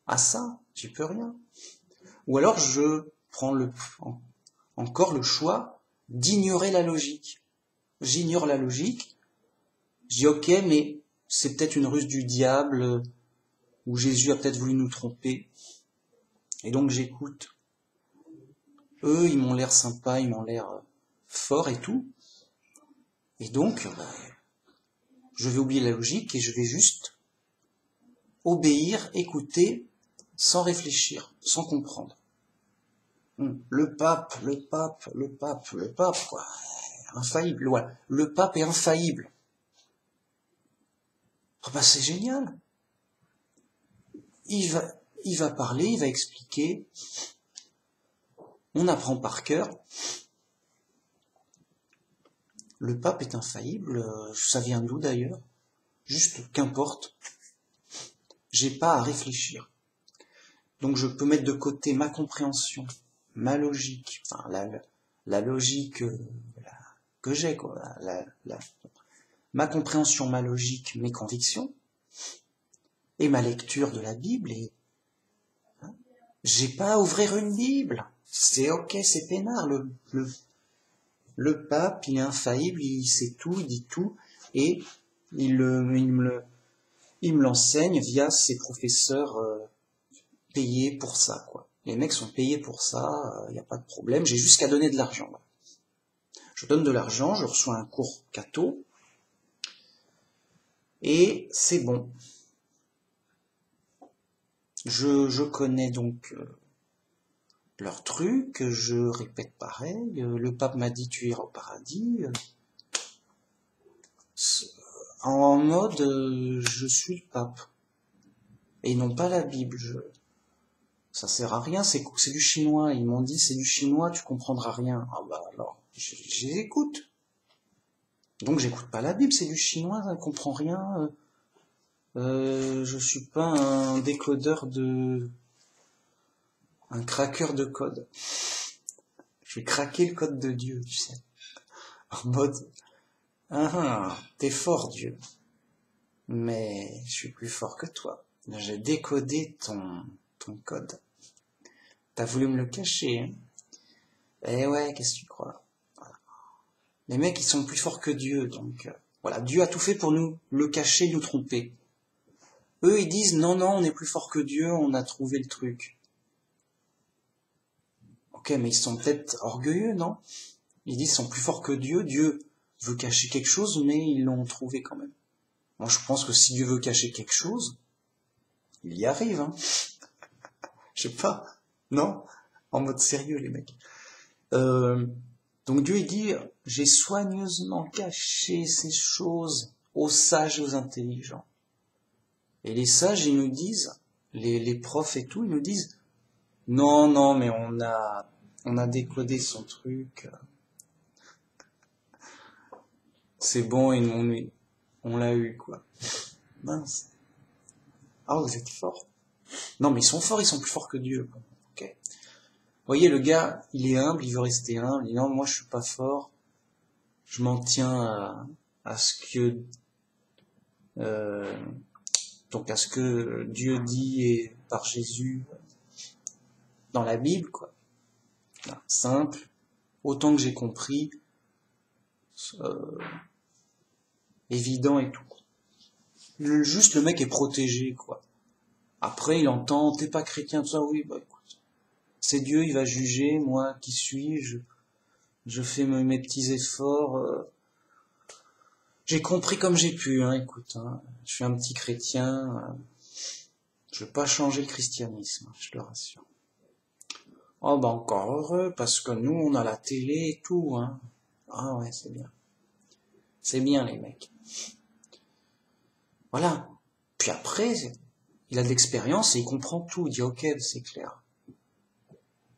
à ça, j'y peux rien. Ou alors je prends encore le choix d'ignorer la logique. J'ignore la logique, je dis ok, mais c'est peut-être une ruse du diable, ou Jésus a peut-être voulu nous tromper, et donc j'écoute. Eux, ils m'ont l'air sympas, ils m'ont l'air forts et tout, et donc je vais oublier la logique et je vais juste obéir, écouter, sans réfléchir, sans comprendre. Le pape, quoi. Infaillible, ouais. Le pape est infaillible. Oh bah c'est génial. Il va parler, il va expliquer. On apprend par cœur. Le pape est infaillible, ça vient d'où d'ailleurs? Juste qu'importe. J'ai pas à réfléchir. Donc je peux mettre de côté ma compréhension, ma logique, enfin la logique que j'ai, quoi. Ma compréhension, ma logique, mes convictions, et ma lecture de la Bible, et j'ai pas à ouvrir une Bible. C'est ok, c'est peinard. Le pape, il est infaillible, il sait tout, il dit tout, et il me l'enseigne via ses professeurs payés pour ça, quoi. Les mecs sont payés pour ça, y a pas de problème, j'ai juste qu'à donner de l'argent. Là. Je donne de l'argent, je reçois un cours catho, et c'est bon. Je connais donc leur truc, je répète pareil, le pape m'a dit tu iras au paradis, en mode je suis le pape, et non pas la Bible, ça sert à rien, c'est du chinois, ils m'ont dit c'est du chinois, tu comprendras rien, ah bah alors, j'écoute, donc j'écoute pas la Bible, c'est du chinois, je ne comprends rien, je suis pas un décodeur un craqueur de code. Je vais craquer le code de Dieu, tu sais. En mode, t'es fort, Dieu. Mais je suis plus fort que toi. J'ai décodé ton code. T'as voulu me le cacher, hein. Eh ouais, qu'est-ce que tu crois? Voilà. Les mecs, ils sont plus forts que Dieu, donc voilà. Dieu a tout fait pour nous le cacher, nous tromper. Eux, ils disent, non, on est plus fort que Dieu, on a trouvé le truc. Ok, mais ils sont peut-être orgueilleux, non? Ils disent qu'ils sont plus forts que Dieu. Dieu veut cacher quelque chose, mais ils l'ont trouvé quand même. Moi, je pense que si Dieu veut cacher quelque chose, il y arrive, hein. Je sais pas. Non? En mode sérieux, les mecs. Donc Dieu, il dit, j'ai soigneusement caché ces choses aux sages et aux intelligents. Et les sages, ils nous disent, les profs et tout, ils nous disent, non, mais on a décodé son truc. C'est bon, on l'a eu, quoi. Mince. Ah, vous êtes forts. Non, mais ils sont forts, ils sont plus forts que Dieu. Ok. Vous voyez, le gars, il est humble, il veut rester humble. Il dit non, moi je suis pas fort. Je m'en tiens à ce que donc à ce que Dieu dit et par Jésus dans la Bible, quoi. Voilà, simple, autant que j'ai compris, évident et tout. Juste le mec est protégé, quoi. Après, il entend, t'es pas chrétien, tout ça, oui, bah écoute, c'est Dieu, il va juger, moi qui suis-je, je fais mes petits efforts, j'ai compris comme j'ai pu, hein, écoute, hein, je suis un petit chrétien, je veux pas changer le christianisme, je te rassure. Oh bah encore heureux, parce que nous on a la télé et tout, hein. Ah ouais, c'est bien. C'est bien les mecs. Voilà. Puis après, il a de l'expérience et il comprend tout, il dit ok, c'est clair.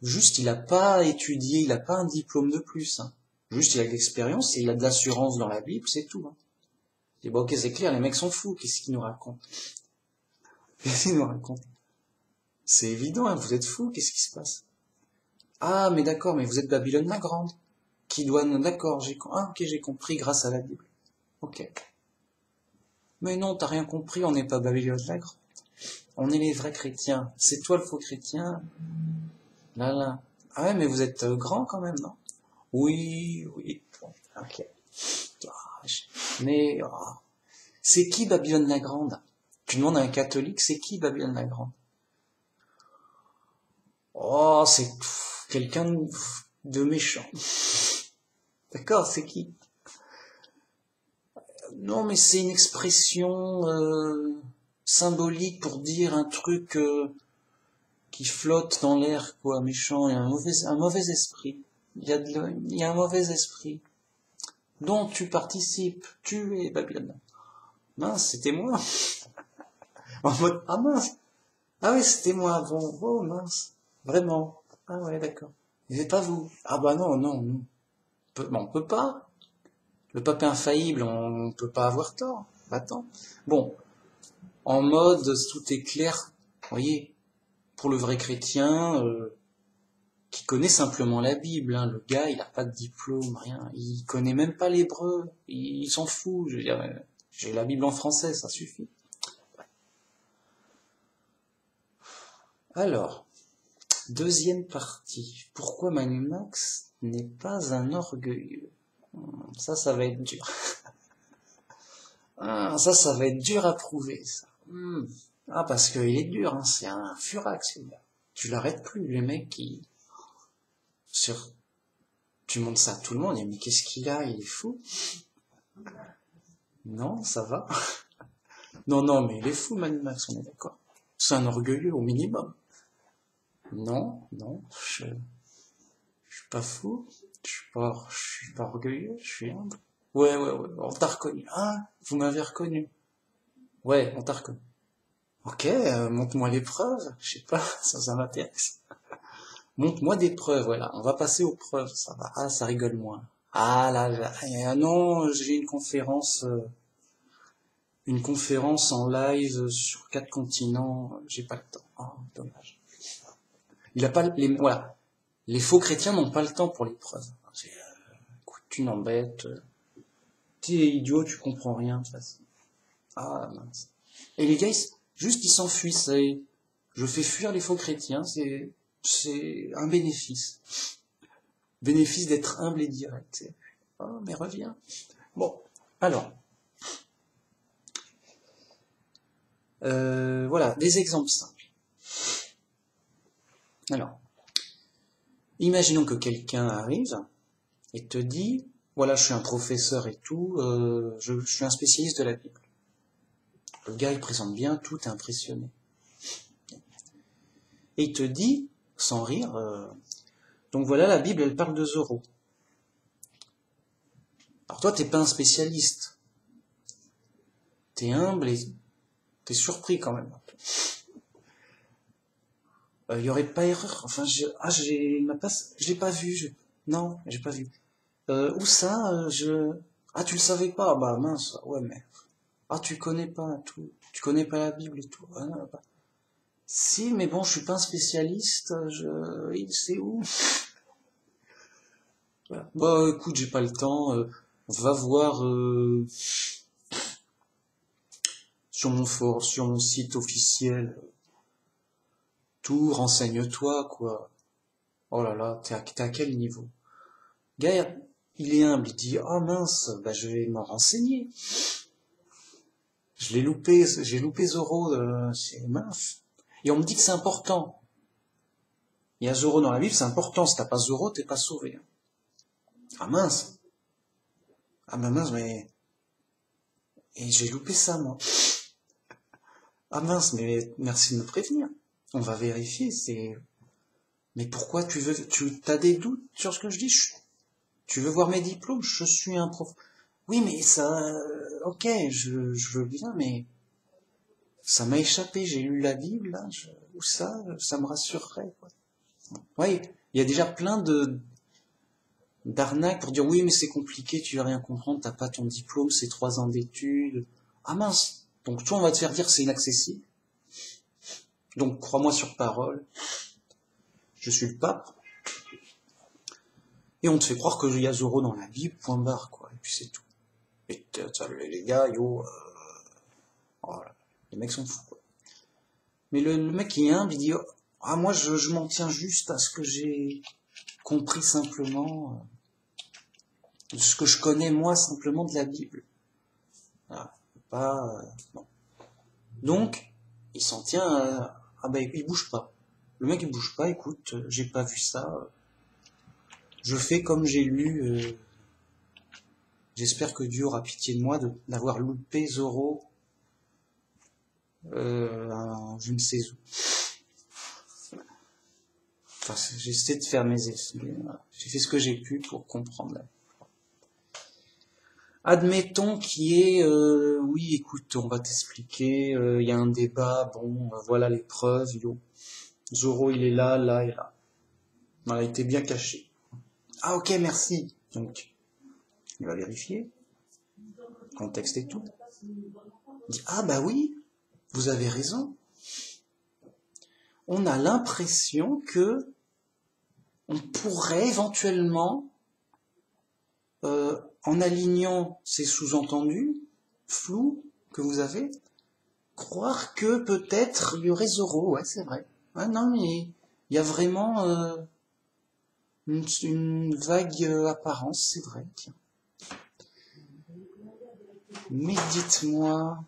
Juste, il a pas étudié, il a pas un diplôme de plus, hein. Juste, il a de l'expérience et il a de l'assurance dans la Bible, c'est tout, hein. Il dit, bon, ok, c'est clair, les mecs sont fous, qu'est-ce qu'ils nous racontent? Qu'est-ce qu'ils nous racontent? C'est évident, hein, vous êtes fous, qu'est-ce qui se passe? Ah, mais d'accord, mais vous êtes Babylone la Grande. D'accord, ok, j'ai compris grâce à la Bible. Ok. Mais non, t'as rien compris, on n'est pas Babylone la Grande. On est les vrais chrétiens. C'est toi le faux chrétien. Là, là. Ah ouais, mais vous êtes grand quand même, non? Oui, oui. Bon, ok. Ah, mais c'est qui Babylone la Grande? Tu demandes à un catholique, c'est qui Babylone la Grande? Oh, c'est quelqu'un de méchant. D'accord, c'est qui? Non, mais c'est une expression symbolique pour dire un truc qui flotte dans l'air, quoi, méchant. Il y a un mauvais esprit. Il y a un mauvais esprit dont tu participes. Tu es Babylone. Mince, c'était moi. En mode, ah mince. Ah oui, c'était moi avant. Oh mince. Vraiment. Ah ouais, d'accord. Mais c'est pas vous. Ah bah non, non, non. On peut pas. Le pape est infaillible, on peut pas avoir tort. Attends. Bon, en mode tout est clair. Vous voyez, pour le vrai chrétien qui connaît simplement la Bible, hein, le gars, il a pas de diplôme, rien. Il connaît même pas l'hébreu. Il s'en fout. Je veux dire, j'ai la Bible en français, ça suffit. Alors, deuxième partie. Pourquoi Manu Max n'est pas un orgueilleux? Ça va être dur. Ça va être dur à prouver, ça. Ah, parce qu'il est dur, hein, c'est un furax, celui-là. Tu l'arrêtes plus, les mecs qui... Tu montres ça à tout le monde, et mais qu'est-ce qu'il a, il est fou? Non, ça va. Non, non, mais il est fou, Manu Max, on est d'accord. C'est un orgueilleux, au minimum. Non, non, je suis pas fou, je suis pas orgueilleux, je suis humble. Ouais, on t'a reconnu. Ah, vous m'avez reconnu. Ouais, on t'a reconnu. Ok, montre-moi les preuves. Je sais pas, ça m'intéresse. Montre-moi des preuves, voilà. On va passer aux preuves, ça va. Ah, ça rigole moins. Ah là, non, j'ai une conférence en live sur 4 continents. J'ai pas le temps. Oh, dommage. Il a pas voilà. Les faux chrétiens n'ont pas le temps pour les preuves. Écoute, tu n'embêtes. T'es idiot, tu comprends rien, de toute façon. Ah, mince. Et les gars, juste ils s'enfuient, je fais fuir les faux chrétiens, c'est un bénéfice. Bénéfice d'être humble et direct. Oh, mais reviens. Bon, alors. Voilà, des exemples simples. Alors, imaginons que quelqu'un arrive et te dit, voilà, je suis un professeur et tout, je suis un spécialiste de la Bible. Le gars, il présente bien, tout est impressionné. Et il te dit, sans rire, donc voilà, la Bible, elle parle de Zorro. Alors toi, t'es pas un spécialiste. T'es humble et t'es surpris quand même. Il y aurait pas erreur. Enfin, je l'ai pas vu. Non, j'ai pas vu. Où ça, Ah, tu le savais pas? Bah mince. Ouais, mais ah, tu connais pas tout. Tu connais pas la Bible et tout. Ah, non, pas. Si, mais bon, je suis pas un spécialiste. Il sait où? Voilà. Bah, écoute, j'ai pas le temps. Va voir sur mon site officiel. Tout, renseigne-toi, quoi. Oh là là, t'es à quel niveau? Gars, il est humble, il dit, oh mince, bah je vais m'en renseigner. J'ai loupé Zorro, c'est mince. Et on me dit que c'est important. Il y a Zorro dans la Bible, c'est important. Si t'as pas Zorro, t'es pas sauvé. Ah mince. Ah bah mince, mais... Et j'ai loupé ça, moi. Ah mince, mais merci de me prévenir. On va vérifier, Mais pourquoi tu as des doutes sur ce que je dis? Tu veux voir mes diplômes? Je suis un prof. Oui, mais ça, ok, je veux bien, mais ça m'a échappé. J'ai lu la Bible, là, ou ça me rassurerait, quoi. Oui, il y a déjà plein d'arnaques pour dire oui, mais c'est compliqué, tu vas rien comprendre, t'as pas ton diplôme, c'est 3 ans d'études. Ah mince. Donc toi, on va te faire dire que c'est inaccessible. Donc crois-moi sur parole. Je suis le pape. Et on te fait croire qu'il y a Zorro dans la Bible, point barre, quoi. Et puis c'est tout. Et les gars, yo, Oh là, les mecs sont fous, quoi. Mais le mec qui est humble, il dit, ah, moi, je m'en tiens juste à ce que j'ai compris simplement, ce que je connais, moi, simplement de la Bible. Voilà. Pas, non. Donc, il s'en tient à, ah ben, il bouge pas. Le mec, il bouge pas, écoute, j'ai pas vu ça, je fais comme j'ai lu, j'espère que Dieu aura pitié de moi d'avoir loupé Zorro, je ne sais où. Enfin, j'ai essayé de faire mes essais, voilà. J'ai fait ce que j'ai pu pour comprendre. Admettons qu'il y ait, oui, écoute, on va t'expliquer, il y a un débat, bon, voilà les preuves, yo. Zorro, il est là, là et là. Voilà, il était bien caché. Ah, ok, merci. Donc, il va vérifier, contexte et tout. Il dit, ah bah oui, vous avez raison. On a l'impression que on pourrait éventuellement, en alignant ces sous-entendus flous que vous avez, croire que peut-être il y aurait Zorro. Ouais, c'est vrai. Ah non, mais il y a vraiment une vague apparence, c'est vrai. Tiens. Mais dites-moi,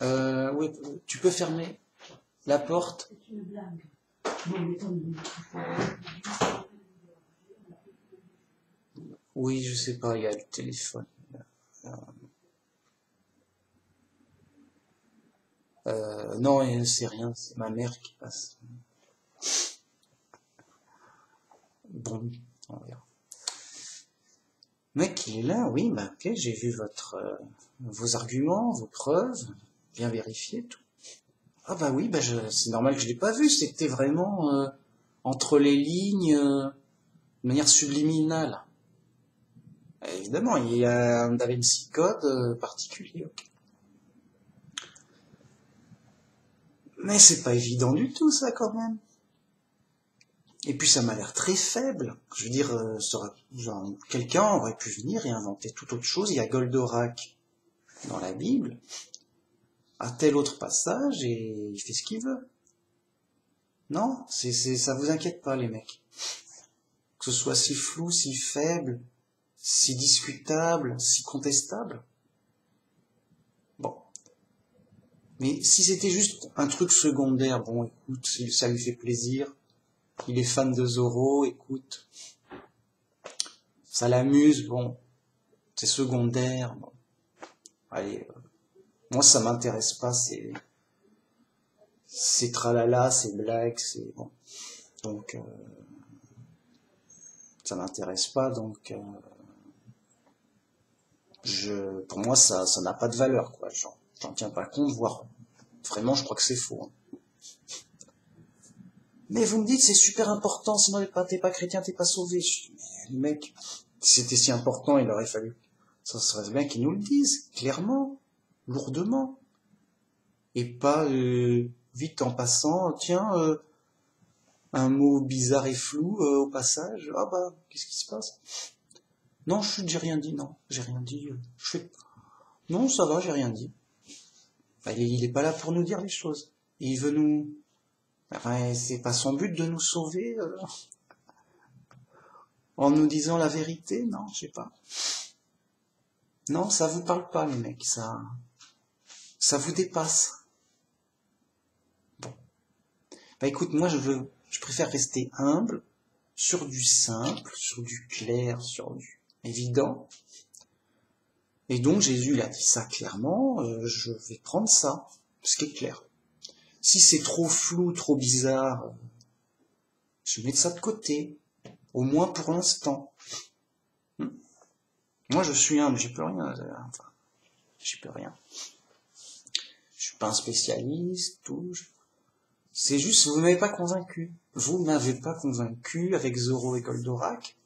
oui, tu peux fermer la porte? Oui, je sais pas, il y a le téléphone. Non, c'est rien, c'est ma mère qui passe. Bon, on verra. Mec, il est là, oui, bah ok, j'ai vu vos arguments, vos preuves, bien vérifié, tout. Ah bah oui, bah c'est normal que je l'ai pas vu, c'était vraiment entre les lignes, de manière subliminale. Évidemment, il y a un Da Vinci Code particulier. Okay. Mais c'est pas évident du tout, ça, quand même. Et puis ça m'a l'air très faible. Je veux dire, quelqu'un aurait pu venir et inventer tout autre chose. Il y a Goldorak dans la Bible, à tel autre passage, et il fait ce qu'il veut. Non, ça vous inquiète pas, les mecs. Que ce soit si flou, si faible, si discutable, si contestable. Bon. Mais si c'était juste un truc secondaire, bon, écoute, ça lui fait plaisir, il est fan de Zorro, écoute, ça l'amuse, bon, c'est secondaire, bon. Allez, moi ça m'intéresse pas, c'est tralala, c'est blague, c'est bon. Donc, ça m'intéresse pas, donc pour moi ça n'a pas de valeur, quoi. J'en tiens pas compte, voire vraiment je crois que c'est faux. Hein. Mais vous me dites c'est super important, sinon t'es pas chrétien, t'es pas sauvé. Mais mec, si c'était si important, il aurait fallu. Ça serait bien qu'ils nous le disent, clairement, lourdement. Et pas vite en passant, tiens, un mot bizarre et flou au passage. Ah bah, qu'est-ce qui se passe? Non, j'ai rien dit, non, j'ai rien dit. Non, ça va, j'ai rien dit. Bah, il est pas là pour nous dire les choses. Il veut nous... Enfin, c'est pas son but de nous sauver en nous disant la vérité, non, je sais pas. Non, ça vous parle pas, les mecs, ça vous dépasse. Bon. Bah écoute, moi je préfère rester humble, sur du simple, sur du clair, sur du évident. Et donc Jésus il a dit ça clairement, je vais prendre ça, ce qui est clair. Si c'est trop flou, trop bizarre, je mets ça de côté, au moins pour l'instant. Moi je suis humble, j'y peux rien. Enfin, j'y peux rien. Je suis pas un spécialiste, tout. C'est juste, vous m'avez pas convaincu. Vous m'avez pas convaincu avec Zorro et Goldorak.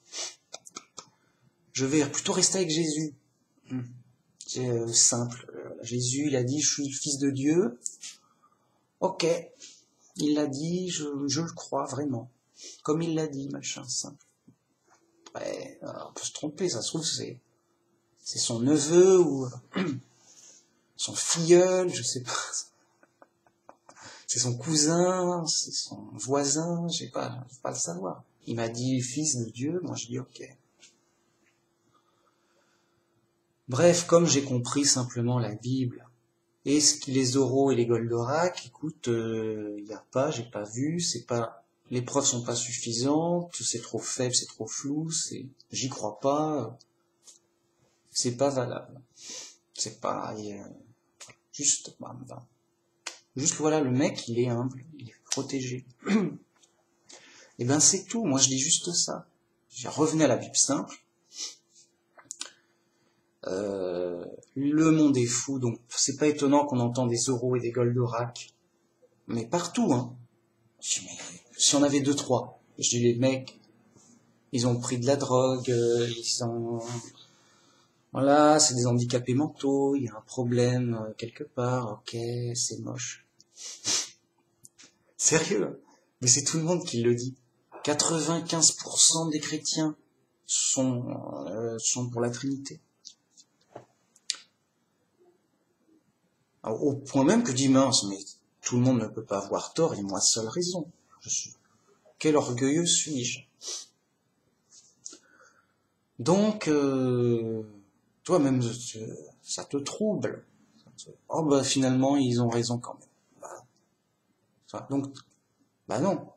Je vais plutôt rester avec Jésus. C'est simple. Jésus, il a dit, je suis le fils de Dieu. Ok. Il l'a dit, je le crois vraiment. Comme il l'a dit, machin, simple. Ouais, on peut se tromper, ça se trouve, c'est son neveu ou... son filleul, je sais pas, c'est son cousin, c'est son voisin, je sais pas le savoir. Il m'a dit fils de Dieu, moi je dis ok. Bref, comme j'ai compris simplement la Bible, et ce qui les oraux et les Goldorak, écoute, y a pas, j'ai pas vu, c'est pas, les preuves sont pas suffisantes, c'est trop faible, c'est trop flou, j'y crois pas, c'est pas valable. C'est pas, juste, juste voilà, le mec, il est humble, il est protégé. Et ben c'est tout, moi je dis juste ça. J'ai revenu à la Bible simple. Le monde est fou, donc c'est pas étonnant qu'on entend des oraux et des Goldorak. Mais partout, hein. Si on avait 2-3, je dis les mecs, ils ont pris de la drogue, ils sont... Voilà, c'est des handicapés mentaux, il y a un problème quelque part, ok, c'est moche. Sérieux, mais c'est tout le monde qui le dit. 95% des chrétiens sont pour la Trinité. Alors, au point même que dit mince, mais tout le monde ne peut pas avoir tort et moi seule raison. Quel orgueilleux suis-je? Donc, toi-même, ça te trouble. Oh bah finalement, ils ont raison quand même. Donc, bah non.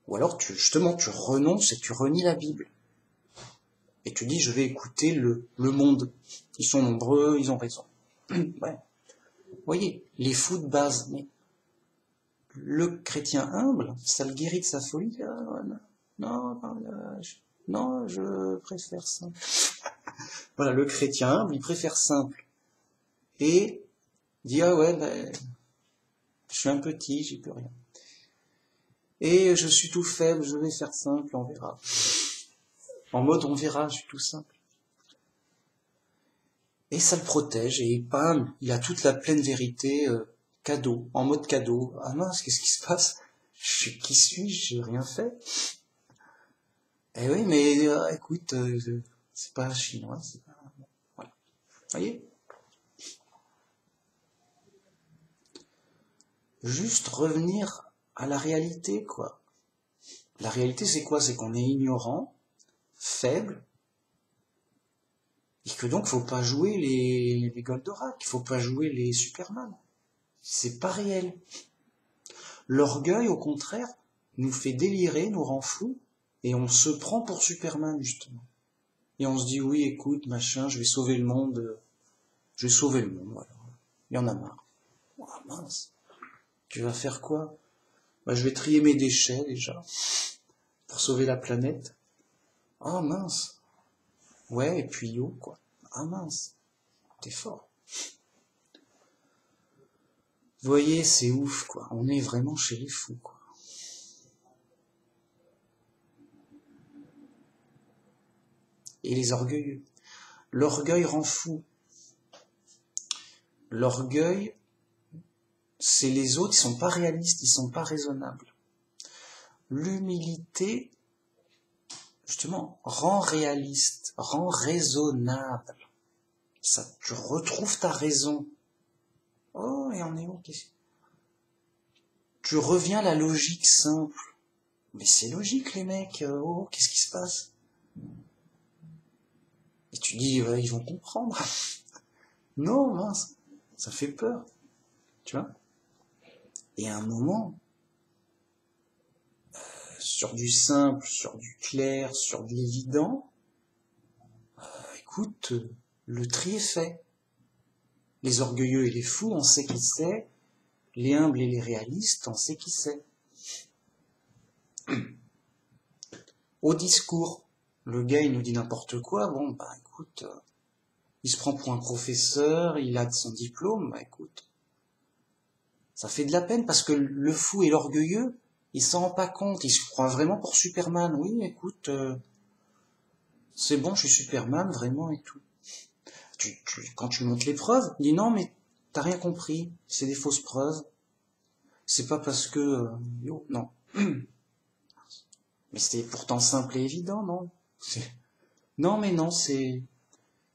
Ou alors, justement, tu renonces et tu renies la Bible. Et tu dis, je vais écouter le monde. Ils sont nombreux, ils ont raison. Ouais. Vous voyez, les fous de base. Mais le chrétien humble, ça le guérit de sa folie. Non, je préfère simple. Voilà, le chrétien humble, il préfère simple. Et dit, ah ouais, je suis un petit, j'y peux rien. Et je suis tout faible, je vais faire simple, on verra. En mode, on verra, je suis tout simple. Et ça le protège, et bam, il a toute la pleine vérité, cadeau, en mode cadeau. Ah mince, qu'est-ce qui se passe? Qui suis-je? J'ai rien fait. Eh oui, mais écoute, c'est pas chinois, c'est pas... Voilà. Voyez? Juste revenir à la réalité, quoi. La réalité, c'est quoi? C'est qu'on est ignorant, faible, et que donc, faut pas jouer les Goldorak, faut pas jouer les Superman. C'est pas réel. L'orgueil, au contraire, nous fait délirer, nous rend fous, et on se prend pour Superman, justement. Et on se dit, oui, écoute, machin, je vais sauver le monde, voilà. Il y en a marre. Oh, mince. Tu vas faire quoi? Bah, je vais trier mes déchets, déjà, pour sauver la planète. Ah, mince. Ouais, et puis yo, quoi. Ah, mince. T'es fort. Vous voyez, c'est ouf, quoi. On est vraiment chez les fous, quoi. Et les orgueilleux. L'orgueil rend fou. L'orgueil, c'est les autres, ils sont pas réalistes, ils sont pas raisonnables. L'humilité, justement, rend réaliste, rend raisonnable. Ça, tu retrouves ta raison. Oh, et on est où? Tu reviens à la logique simple. Mais c'est logique, les mecs. Oh, qu'est-ce qui se passe? Et tu dis, ils vont comprendre. Non, mince, ça fait peur. Tu vois? Et à un moment, sur du simple, sur du clair, sur de l'évident, écoute, le tri est fait. Les orgueilleux et les fous, on sait qui c'est. Les humbles et les réalistes, on sait qui c'est. Au discours, le gars, il nous dit n'importe quoi. Bon, bah écoute, il se prend pour un professeur, il a son diplôme, bah écoute. Ça fait de la peine parce que le fou et l'orgueilleux, il s'en rend pas compte, il se croit vraiment pour Superman. Oui, écoute, c'est bon, je suis Superman, vraiment, et tout. Quand tu montes les preuves, il dit non, mais t'as rien compris, c'est des fausses preuves. C'est pas parce que... non. Mais c'était pourtant simple et évident, non? Non, mais non, c'est...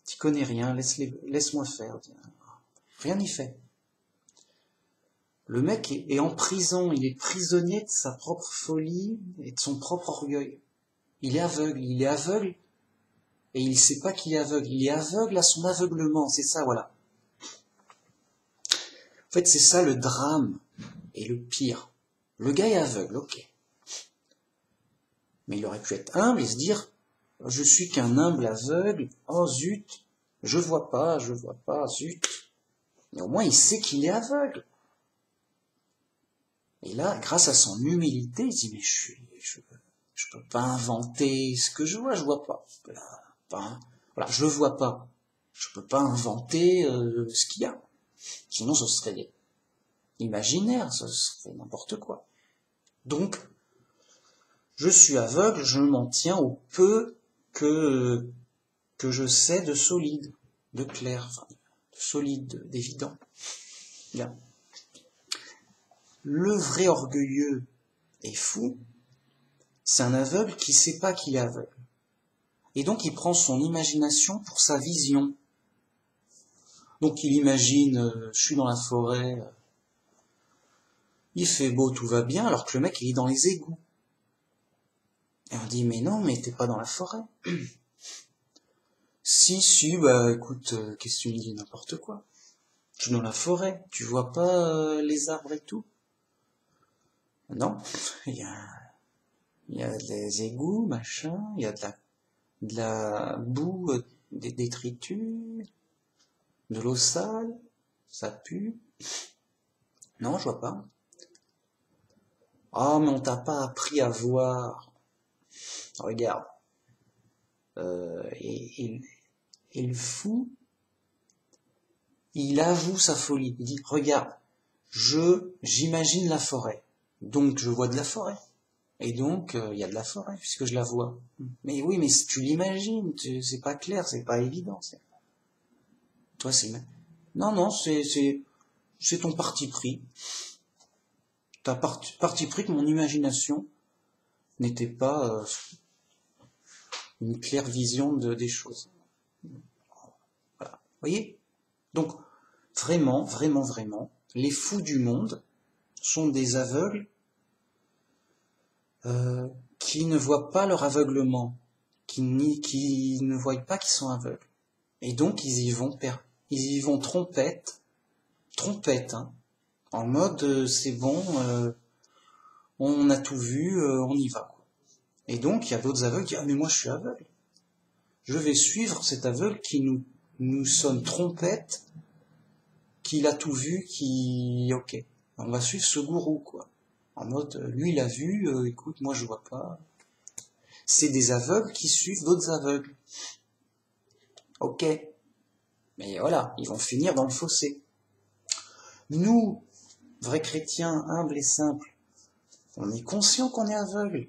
T'y connais rien, laisse-moi faire. Rien n'y fait. Le mec est en prison, il est prisonnier de sa propre folie et de son propre orgueil. Il est aveugle et il sait pas qu'il est aveugle. Il est aveugle à son aveuglement, c'est ça, voilà. En fait, c'est ça le drame et le pire. Le gars est aveugle, ok. Mais il aurait pu être humble et se dire, je suis qu'un humble aveugle, oh zut, je vois pas, zut. Mais au moins, il sait qu'il est aveugle. Et là, grâce à son humilité, il se dit, mais je peux pas inventer ce que je vois pas. Voilà, je vois pas. Je peux pas inventer ce qu'il y a. Sinon, ce serait imaginaire, ce serait n'importe quoi. Donc, je suis aveugle, je m'en tiens au peu que je sais de solide, de clair, enfin, de solide, d'évident. Bien. Le vrai orgueilleux et fou, c'est un aveugle qui sait pas qu'il est aveugle. Et donc il prend son imagination pour sa vision. Donc il imagine, je suis dans la forêt, il fait beau, tout va bien, alors que le mec il est dans les égouts. Et on dit, mais non, mais t'es pas dans la forêt. Si, bah écoute, qu'est-ce que tu me dis, n'importe quoi. Je suis dans la forêt, tu vois pas les arbres et tout? Non, il y a des égouts, machin, il y a de la boue, des détritus, de l'eau sale, ça pue. Non, je vois pas. Ah, mais on t'a pas appris à voir. Regarde. Et le fou, il avoue sa folie. Il dit, regarde, j'imagine la forêt. Donc je vois de la forêt. Et donc, il y a de la forêt, puisque je la vois. Mais oui, mais tu l'imagines, c'est pas clair, c'est pas évident. Toi, c'est... Non, c'est ton parti pris. T'as parti pris que mon imagination n'était pas une claire vision des choses. Voilà. Vous voyez? Donc, vraiment, les fous du monde sont des aveugles qui ne voient pas leur aveuglement, qui ne voient pas qu'ils sont aveugles. Et donc, ils y vont trompette, hein, en mode c'est bon, on a tout vu, on y va. Et donc, il y a d'autres aveugles qui disent, ah mais moi je suis aveugle. Je vais suivre cet aveugle qui nous sonne trompette, qu'il a tout vu, ok. On va suivre ce gourou, quoi. En mode, lui il a vu, écoute, moi je vois pas. C'est des aveugles qui suivent d'autres aveugles. Ok. Mais voilà, ils vont finir dans le fossé. Nous, vrais chrétiens, humbles et simples, on est conscient qu'on est aveugle.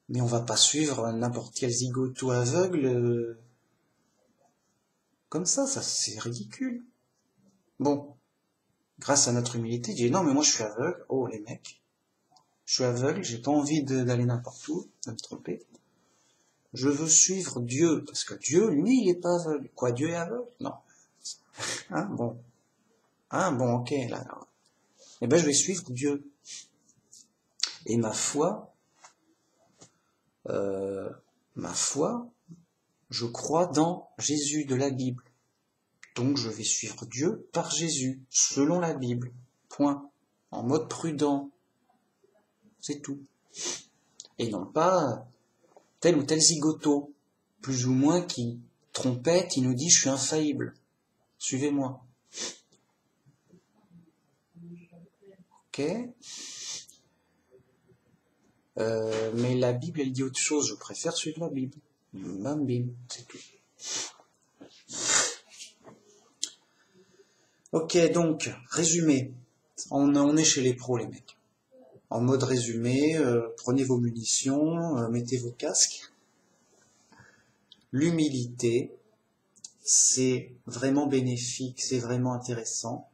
Mais on va pas suivre n'importe quel zigoto aveugle comme ça c'est ridicule. Bon, grâce à notre humilité, je dis non mais moi je suis aveugle, oh les mecs, je suis aveugle, j'ai pas envie d'aller n'importe où, de me tromper. Je veux suivre Dieu, parce que Dieu, lui, il est pas aveugle. Quoi, Dieu est aveugle? Non. Hein, bon, ok, là. Eh ben je vais suivre Dieu. Et ma foi, je crois dans Jésus de la Bible. Donc je vais suivre Dieu par Jésus, selon la Bible. Point. En mode prudent. C'est tout. Et non pas tel ou tel zigoto, plus ou moins qui trompette, il nous dit je suis infaillible. Suivez-moi. Ok. Mais la Bible, elle dit autre chose. Je préfère suivre la Bible. Bam, bim, c'est tout. Ok, donc, résumé. On est chez les pros, les mecs. En mode résumé, prenez vos munitions, mettez vos casques. L'humilité, c'est vraiment bénéfique, c'est vraiment intéressant.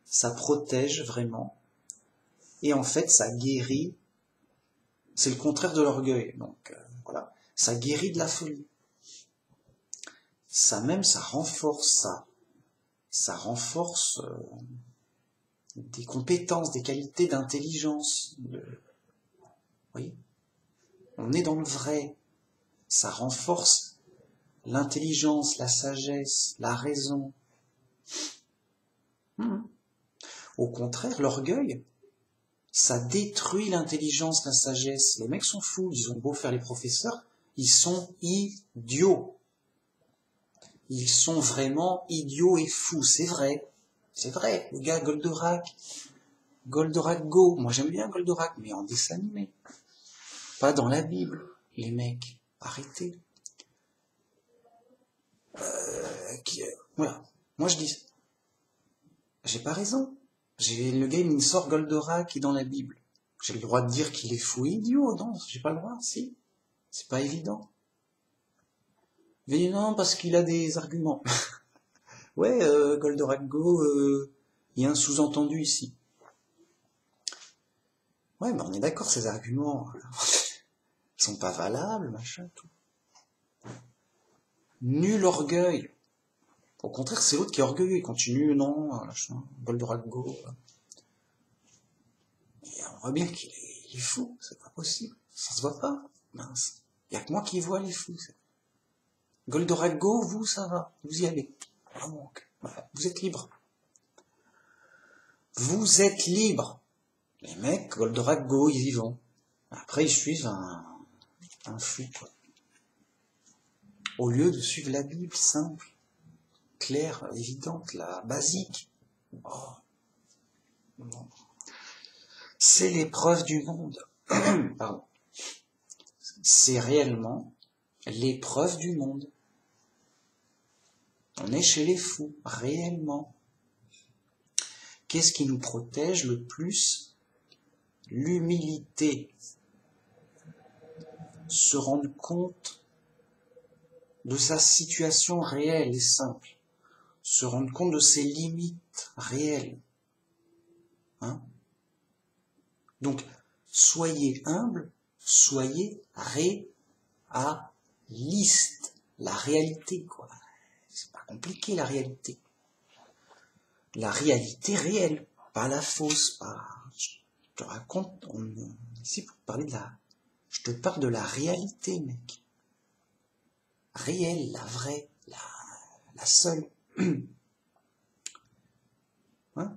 Ça protège vraiment. Et en fait, ça guérit. C'est le contraire de l'orgueil. Donc, voilà. Ça guérit de la folie. Ça renforce ça. ça renforce des compétences, des qualités d'intelligence. Oui, on est dans le vrai. Ça renforce l'intelligence, la sagesse, la raison. Au contraire, l'orgueil, ça détruit l'intelligence, la sagesse. Les mecs sont fous, ils ont beau faire les professeurs, ils sont idiots. Ils sont vraiment idiots et fous, c'est vrai. C'est vrai, les gars, Goldorak Go. Moi j'aime bien Goldorak, mais en dessin animé. Pas dans la Bible, les mecs. Arrêtez. Voilà. Moi je dis, j'ai pas raison. Le gars il me sort Goldorak qui est dans la Bible. J'ai le droit de dire qu'il est fou et idiot, non, j'ai pas le droit, si. C'est pas évident. Mais non, parce qu'il a des arguments. Ouais, Goldorak Go, il y a un sous-entendu ici. Ouais, mais on est d'accord, ces arguments, ils sont pas valables, machin, tout. Nul orgueil. Au contraire, c'est l'autre qui est orgueilleux, il continue, non, machin, Goldorak Go. Et on voit bien qu'il est fou, c'est pas possible. Ça se voit pas, mince. Il y a que moi qui vois les fous. Goldorak Go, vous, ça va, vous y allez. Vraiment, voilà. Vous êtes libre. Vous êtes libre. Les mecs, Goldorak Go, ils y vont. Après, ils suivent un fou, quoi. Au lieu de suivre la Bible simple, claire, évidente, la basique. Oh. Non. C'est l'épreuve du monde. Pardon. C'est réellement l'épreuve du monde. On est chez les fous, réellement. Qu'est-ce qui nous protège le plus? L'humilité. Se rendre compte de sa situation réelle et simple. Se rendre compte de ses limites réelles. Hein? Donc, soyez humble, soyez réaliste. La réalité, quoi. C'est pas compliqué, la réalité. La réalité réelle, pas la fausse, pas... Je te raconte, on est ici pour parler de la... Je te parle de la réalité, mec. Réelle, la vraie, la seule. Hein?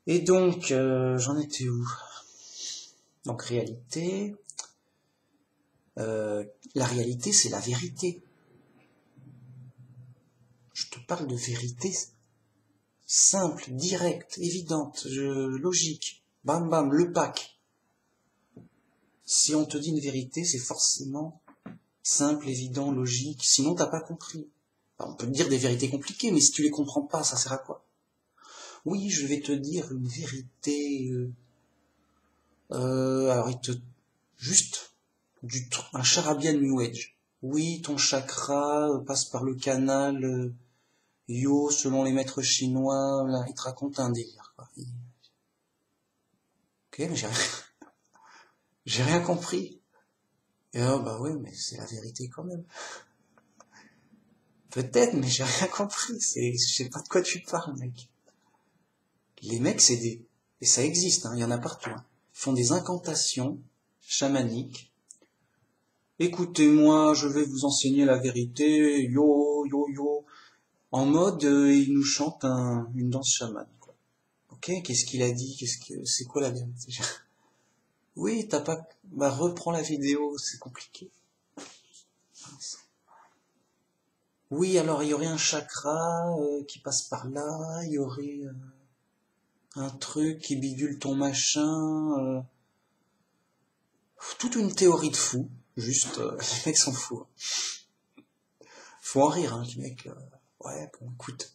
Et donc, j'en étais où? Donc, réalité... la réalité, c'est la vérité. Je te parle de vérité simple, directe, évidente, logique. Bam bam, le pack. Si on te dit une vérité, c'est forcément simple, évident, logique. Sinon, t'as pas compris. Alors, on peut te dire des vérités compliquées, mais si tu les comprends pas, ça sert à quoi? Oui, je vais te dire une vérité. Alors, juste un charabia de New Age. Oui, ton chakra passe par le canal Yo, selon les maîtres chinois. Là, il te raconte un délire, quoi. Ok, mais j'ai rien compris. Et bah oui, mais c'est la vérité quand même. Peut-être, mais j'ai rien compris. Je sais pas de quoi tu parles, mec. Les mecs, et ça existe, hein, il y en a partout. Hein. Ils font des incantations chamaniques. Écoutez-moi, je vais vous enseigner la vérité. Yo, yo, yo. En mode, ils nous chantent une danse chamane, quoi. Ok, qu'est-ce qu'il a dit? C'est quoi la vérité? Oui, t'as pas... Bah, reprends la vidéo, c'est compliqué. Oui, alors il y aurait un chakra qui passe par là, il y aurait un truc qui bidule ton machin. Toute une théorie de fou, juste, les mecs s'en foutent. Faut en rire, hein, les mecs. Ouais, bon, écoute.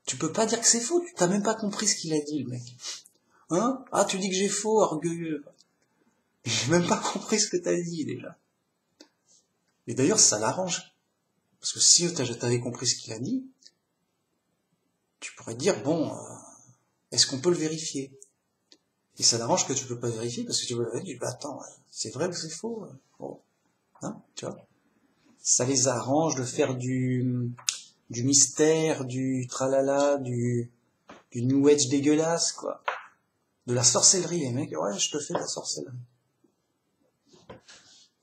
Tu peux pas dire que c'est faux, tu t'as même pas compris ce qu'il a dit, le mec. Hein? Ah, tu dis que j'ai faux, orgueilleux. J'ai même pas compris ce que t'as dit, déjà. Et d'ailleurs, ça l'arrange. Parce que si t'avais compris ce qu'il a dit, tu pourrais dire, bon, est-ce qu'on peut le vérifier? Et ça l'arrange que tu peux pas vérifier, parce que tu veux le vérifier, bah attends, c'est vrai ou c'est faux? Bon, hein, tu vois? Ça les arrange de faire du du mystère, du tralala, du New Age dégueulasse, quoi. De la sorcellerie, les mecs, ouais, je te fais de la sorcellerie.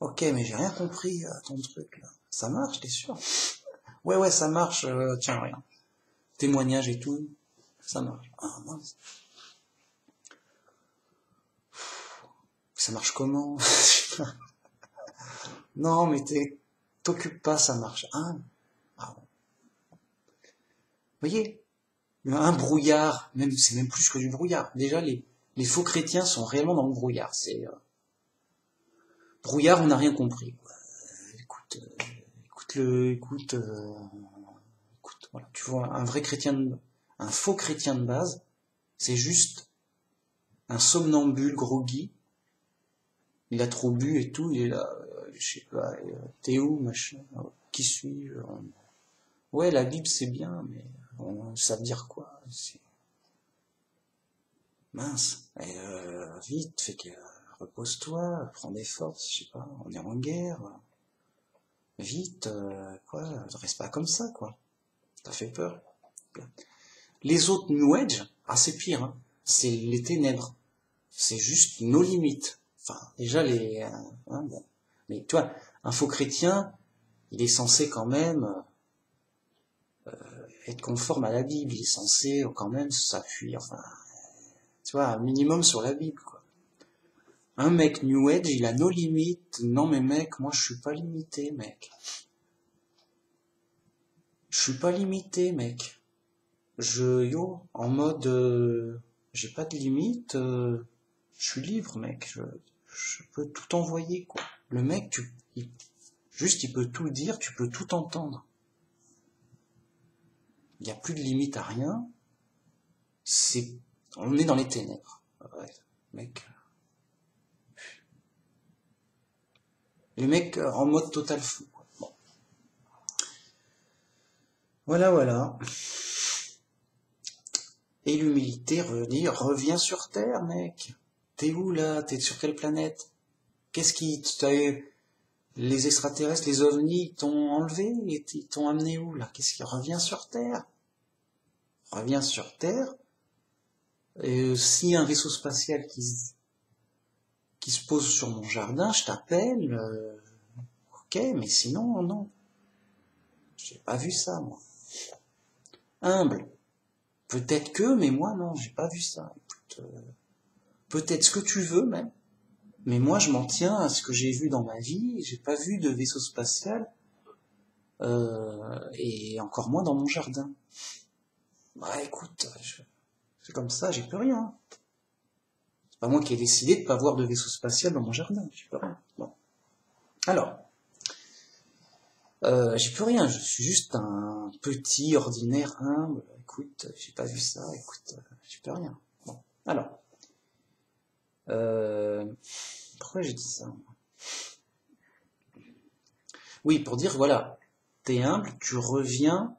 Ok, mais j'ai rien compris à ton truc, là. Ça marche, t'es sûr? Ouais, ça marche, tiens, rien. Témoignage et tout, ça marche. Ah, mince. Ça marche comment? Non, mais t'occupes pas, ça marche. Ah, bon. Vous voyez, un brouillard, c'est même plus que du brouillard. Déjà, les faux chrétiens sont réellement dans le brouillard. Brouillard, on n'a rien compris. Écoute, voilà. Tu vois, un faux chrétien de base, c'est juste un somnambule groggy. Il a trop bu et tout, il est là, je sais pas, t'es où, machin, qui suis-je? Ouais, la Bible c'est bien, mais ça veut dire quoi? Mince. Et, vite, repose-toi, prends des forces, je sais pas, on est en guerre. Vite, quoi, reste pas comme ça, quoi. T'as fait peur. Les autres New Age, c'est pire, hein. C'est les ténèbres. C'est juste nos limites. Enfin, déjà bon. Mais tu vois, un faux chrétien, il est censé quand même être conforme à la Bible. Il est censé quand même s'appuyer, enfin, tu vois, un minimum sur la Bible, quoi. Un mec New Age, il a nos limites. Non mais mec, moi je suis pas limité, mec. Je suis pas limité, mec. En mode, j'ai pas de limite, je suis libre, mec. Je peux tout envoyer, quoi. Le mec, il peut tout dire, tu peux tout entendre. Il n'y a plus de limite à rien. On est dans les ténèbres. Ouais, mec. Les mecs en mode total fou, quoi. Bon. Voilà. Et l'humilité, reviens sur Terre, mec. T'es où, là? T'es sur quelle planète? Qu'est-ce qui les extraterrestres, les ovnis, t'ont enlevé? Ils t'ont amené où, là? Qu'est-ce qui revient sur Terre? Reviens sur Terre. S'il y a un vaisseau spatial qui se pose sur mon jardin, je t'appelle. Ok, mais sinon, non. J'ai pas vu ça, moi. Humble. Peut-être que, mais moi, non, j'ai pas vu ça. Écoute, peut-être ce que tu veux, même. Mais moi, je m'en tiens à ce que j'ai vu dans ma vie. J'ai pas vu de vaisseau spatial. Et encore moins dans mon jardin. Bah, écoute, c'est comme ça, j'y peux rien. C'est pas moi qui ai décidé de pas voir de vaisseau spatial dans mon jardin. J'y peux rien. Bon. Alors. J'y peux rien, je suis juste un petit, ordinaire, humble. Écoute, j'ai pas vu ça, écoute, j'y peux rien. Bon, alors. Pourquoi j'ai dit ça? Oui, pour dire, voilà, t'es humble, tu reviens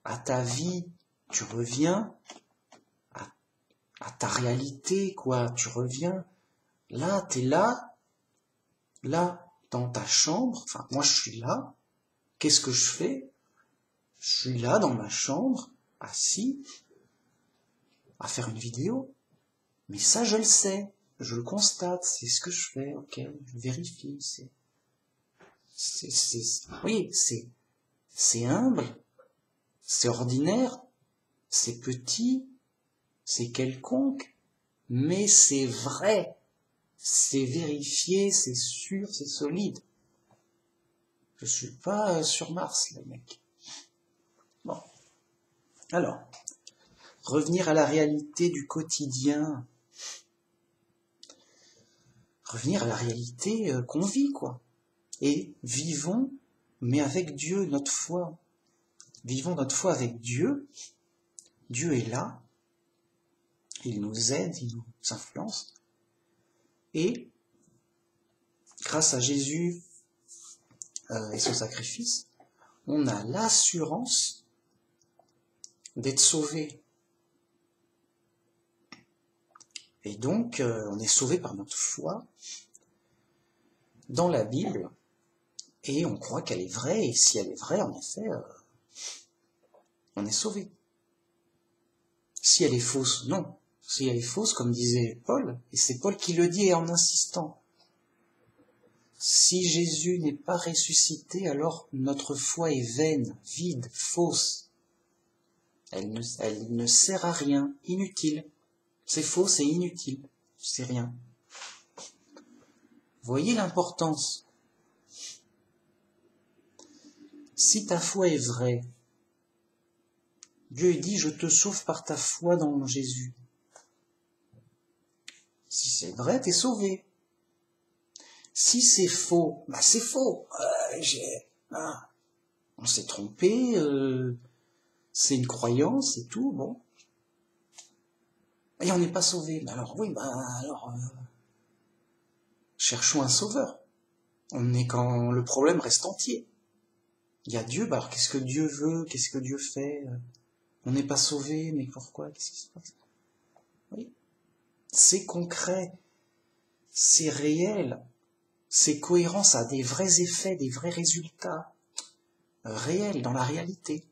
à ta vie, tu reviens à ta réalité, quoi. Tu reviens, là, t'es là, dans ta chambre, enfin, moi je suis là. Qu'est-ce que je fais? Je suis là, dans ma chambre, assis, à faire une vidéo. Mais ça, je le sais, je le constate, c'est ce que je fais, ok, je vérifie, oui, c'est humble, c'est ordinaire, c'est petit, c'est quelconque, mais c'est vrai, c'est vérifié, c'est sûr, c'est solide. Je suis pas sur Mars, les mecs. Bon. Alors, revenir à la réalité du quotidien. Revenir à la réalité qu'on vit, quoi. Et vivons, mais avec Dieu, notre foi. Vivons notre foi avec Dieu. Dieu est là. Il nous aide, il nous influence. Et, grâce à Jésus et son sacrifice, on a l'assurance d'être sauvé. Et donc, on est sauvé par notre foi dans la Bible, et on croit qu'elle est vraie, et si elle est vraie, en effet, on est sauvé. Si elle est fausse, non. Si elle est fausse, comme disait Paul, et c'est Paul qui le dit en insistant, si Jésus n'est pas ressuscité, alors notre foi est vaine, vide, fausse. Elle ne sert à rien, inutile. C'est faux, c'est inutile, c'est rien. Voyez l'importance. Si ta foi est vraie, Dieu dit, je te sauve par ta foi dans Jésus. Si c'est vrai, t'es sauvé. Si c'est faux, bah c'est faux. On s'est trompé, c'est une croyance, c'est tout, bon. Et on n'est pas sauvé. Mais alors, oui, cherchons un sauveur. On est quand le problème reste entier. Il y a Dieu, alors qu'est-ce que Dieu veut, qu'est-ce que Dieu fait? On n'est pas sauvé, mais pourquoi? Qu'est-ce qui se passe? Oui. C'est concret, c'est réel, c'est cohérent, ça a des vrais effets, des vrais résultats réels dans la réalité.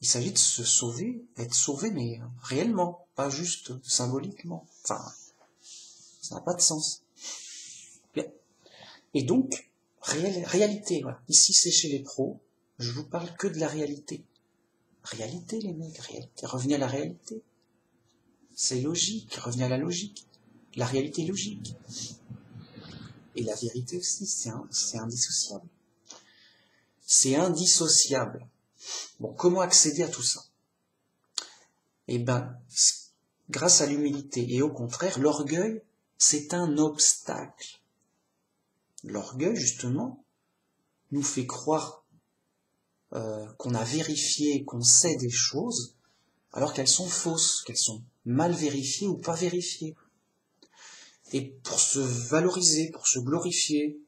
Il s'agit de se sauver, d'être sauvé, mais réellement, pas juste symboliquement. Enfin, ça n'a pas de sens. Bien. Et donc, réalité, voilà. Ici, c'est chez les pros, je vous parle que de la réalité. Réalité, les mecs, réalité. Revenez à la réalité. C'est logique, revenez à la logique. La réalité est logique. Et la vérité aussi, c'est indissociable. C'est indissociable. Bon, comment accéder à tout ça? Eh ben, grâce à l'humilité. Et au contraire, l'orgueil, c'est un obstacle. L'orgueil, justement, nous fait croire qu'on a vérifié, qu'on sait des choses, alors qu'elles sont fausses, qu'elles sont mal vérifiées ou pas vérifiées. Et pour se valoriser, pour se glorifier,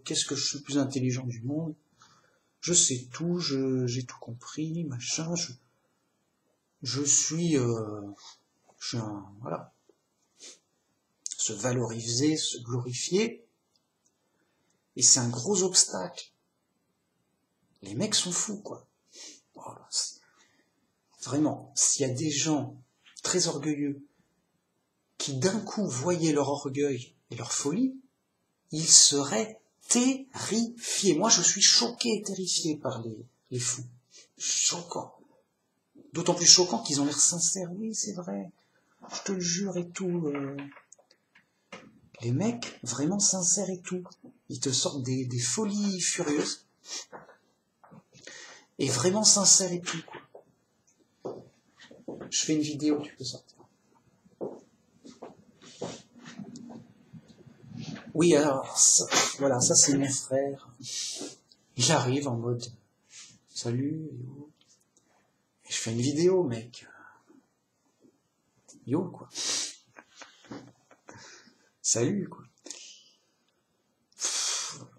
qu'est-ce que je suis le plus intelligent du monde, je sais tout, j'ai tout compris, machin, je suis un, voilà. Se valoriser, se glorifier, et c'est un gros obstacle. Les mecs sont fous, quoi. Voilà. Vraiment, s'il y a des gens très orgueilleux qui d'un coup voyaient leur orgueil et leur folie, ils seraient terrifiés. Moi, je suis choqué et terrifié par les fous. Choquant. D'autant plus choquant qu'ils ont l'air sincères. Oui, c'est vrai. Je te le jure et tout. Les mecs, vraiment sincères et tout. Ils te sortent des folies furieuses. Et vraiment sincères et tout, quoi. Je fais une vidéo, tu peux sortir. Oui, alors, voilà, ça c'est mon frère. Il arrive en mode « Salut, yo ». Et je fais une vidéo, mec. Yo, quoi. Salut, quoi.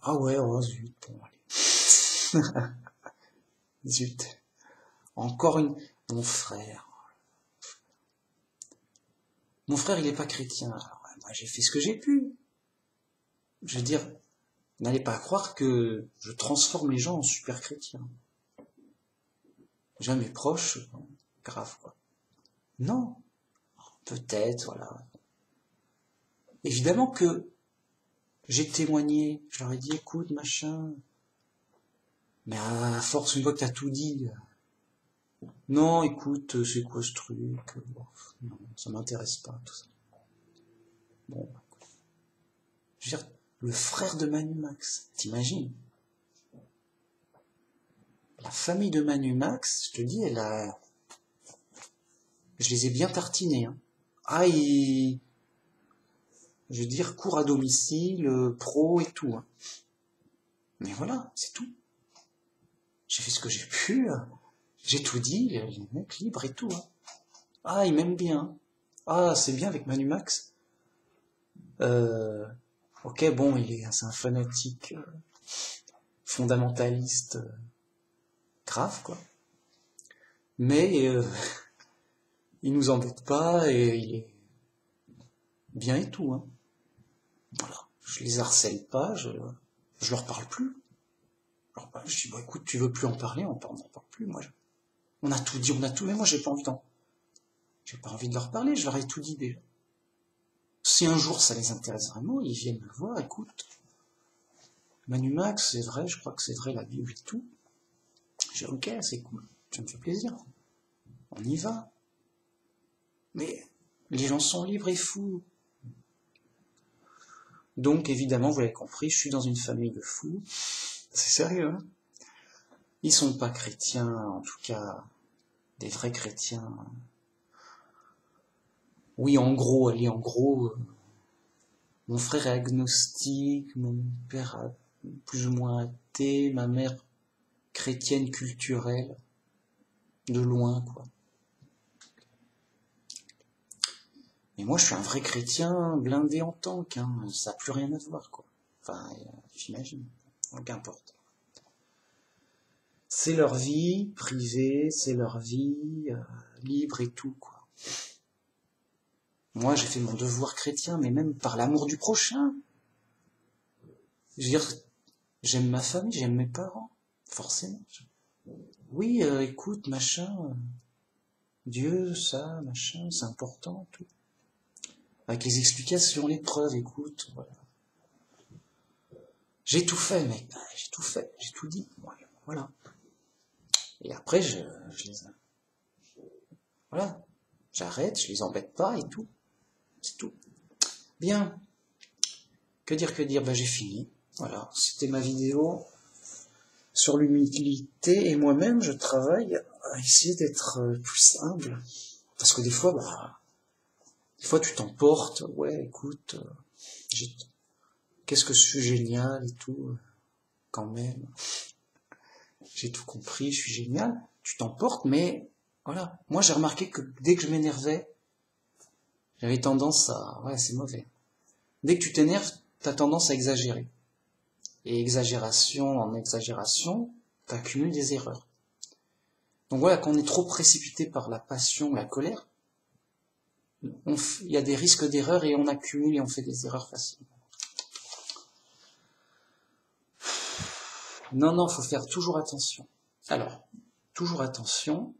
Ah ouais, oh zut, bon, allez. Zut. Encore une... Mon frère. Mon frère, il est pas chrétien. Alors, moi, j'ai fait ce que j'ai pu. Je veux dire, n'allez pas croire que je transforme les gens en super chrétiens. Déjà, mes proches, grave, quoi. Non. Peut-être, voilà. Évidemment que j'ai témoigné, je leur ai dit, écoute, machin. Mais à force, une fois que t'as tout dit, non, écoute, c'est quoi ce truc? Bon, non, ça m'intéresse pas, tout ça. Bon, je veux dire, le frère de Manu Max, t'imagines? La famille de Manu Max, je te dis, je les ai bien tartinés, hein. Je veux dire, cours à domicile, pro et tout, hein. Mais voilà, c'est tout. J'ai fait ce que j'ai pu, j'ai tout dit, les mecs libres et tout, hein. Ah, ils m'aiment bien. Ah, c'est bien avec Manu Max. Ok, bon, c'est un fanatique fondamentaliste grave, quoi. Mais il nous embête pas et il est bien et tout, hein. Voilà. Je les harcèle pas, je leur parle plus. Je dis, bon, écoute, tu veux plus en parler, on n'en parle plus, moi. On a tout dit, on a tout, mais moi j'ai pas envie de leur parler, je leur ai tout dit déjà. Si un jour ça les intéresse vraiment, ils viennent me voir, écoute, Manu Max, c'est vrai, je crois que c'est vrai la Bible et tout. J'ai dit, ok, c'est cool, ça me fait plaisir, on y va. Mais les gens sont libres et fous. Donc évidemment, vous l'avez compris, je suis dans une famille de fous. C'est sérieux, hein. Ils sont pas chrétiens, en tout cas, des vrais chrétiens. Oui, en gros, mon frère est agnostique, mon père plus ou moins athée, ma mère chrétienne culturelle, de loin, quoi. Mais moi, je suis un vrai chrétien blindé en tank, hein. Ça n'a plus rien à voir, quoi. Enfin, j'imagine. Qu'importe. C'est leur vie privée, c'est leur vie libre et tout, quoi. Moi, j'ai fait mon devoir chrétien, mais même par l'amour du prochain. Je veux dire, j'aime ma famille, j'aime mes parents, forcément. Oui, écoute, machin, Dieu, ça, machin, c'est important, tout. Avec les explications, les preuves, écoute, voilà. J'ai tout fait, mec, j'ai tout fait, j'ai tout dit, voilà. Et après, je les... Voilà, j'arrête, je les embête pas et tout. C'est tout. Bien. Que dire, j'ai fini. Voilà, c'était ma vidéo sur l'humilité et moi-même, je travaille à essayer d'être plus humble. Parce que des fois, tu t'emportes. Ouais, écoute, qu'est-ce que je suis génial et tout, quand même. J'ai tout compris, je suis génial. Tu t'emportes, mais voilà. Moi, j'ai remarqué que dès que je m'énervais, j'avais tendance à... Ouais, c'est mauvais. Dès que tu t'énerves, t'as tendance à exagérer. Et exagération en exagération, t'accumules des erreurs. Donc voilà, quand on est trop précipité par la passion, la colère, il y a des risques d'erreur et on accumule et on fait des erreurs facilement. Non, faut faire toujours attention. Alors, toujours attention,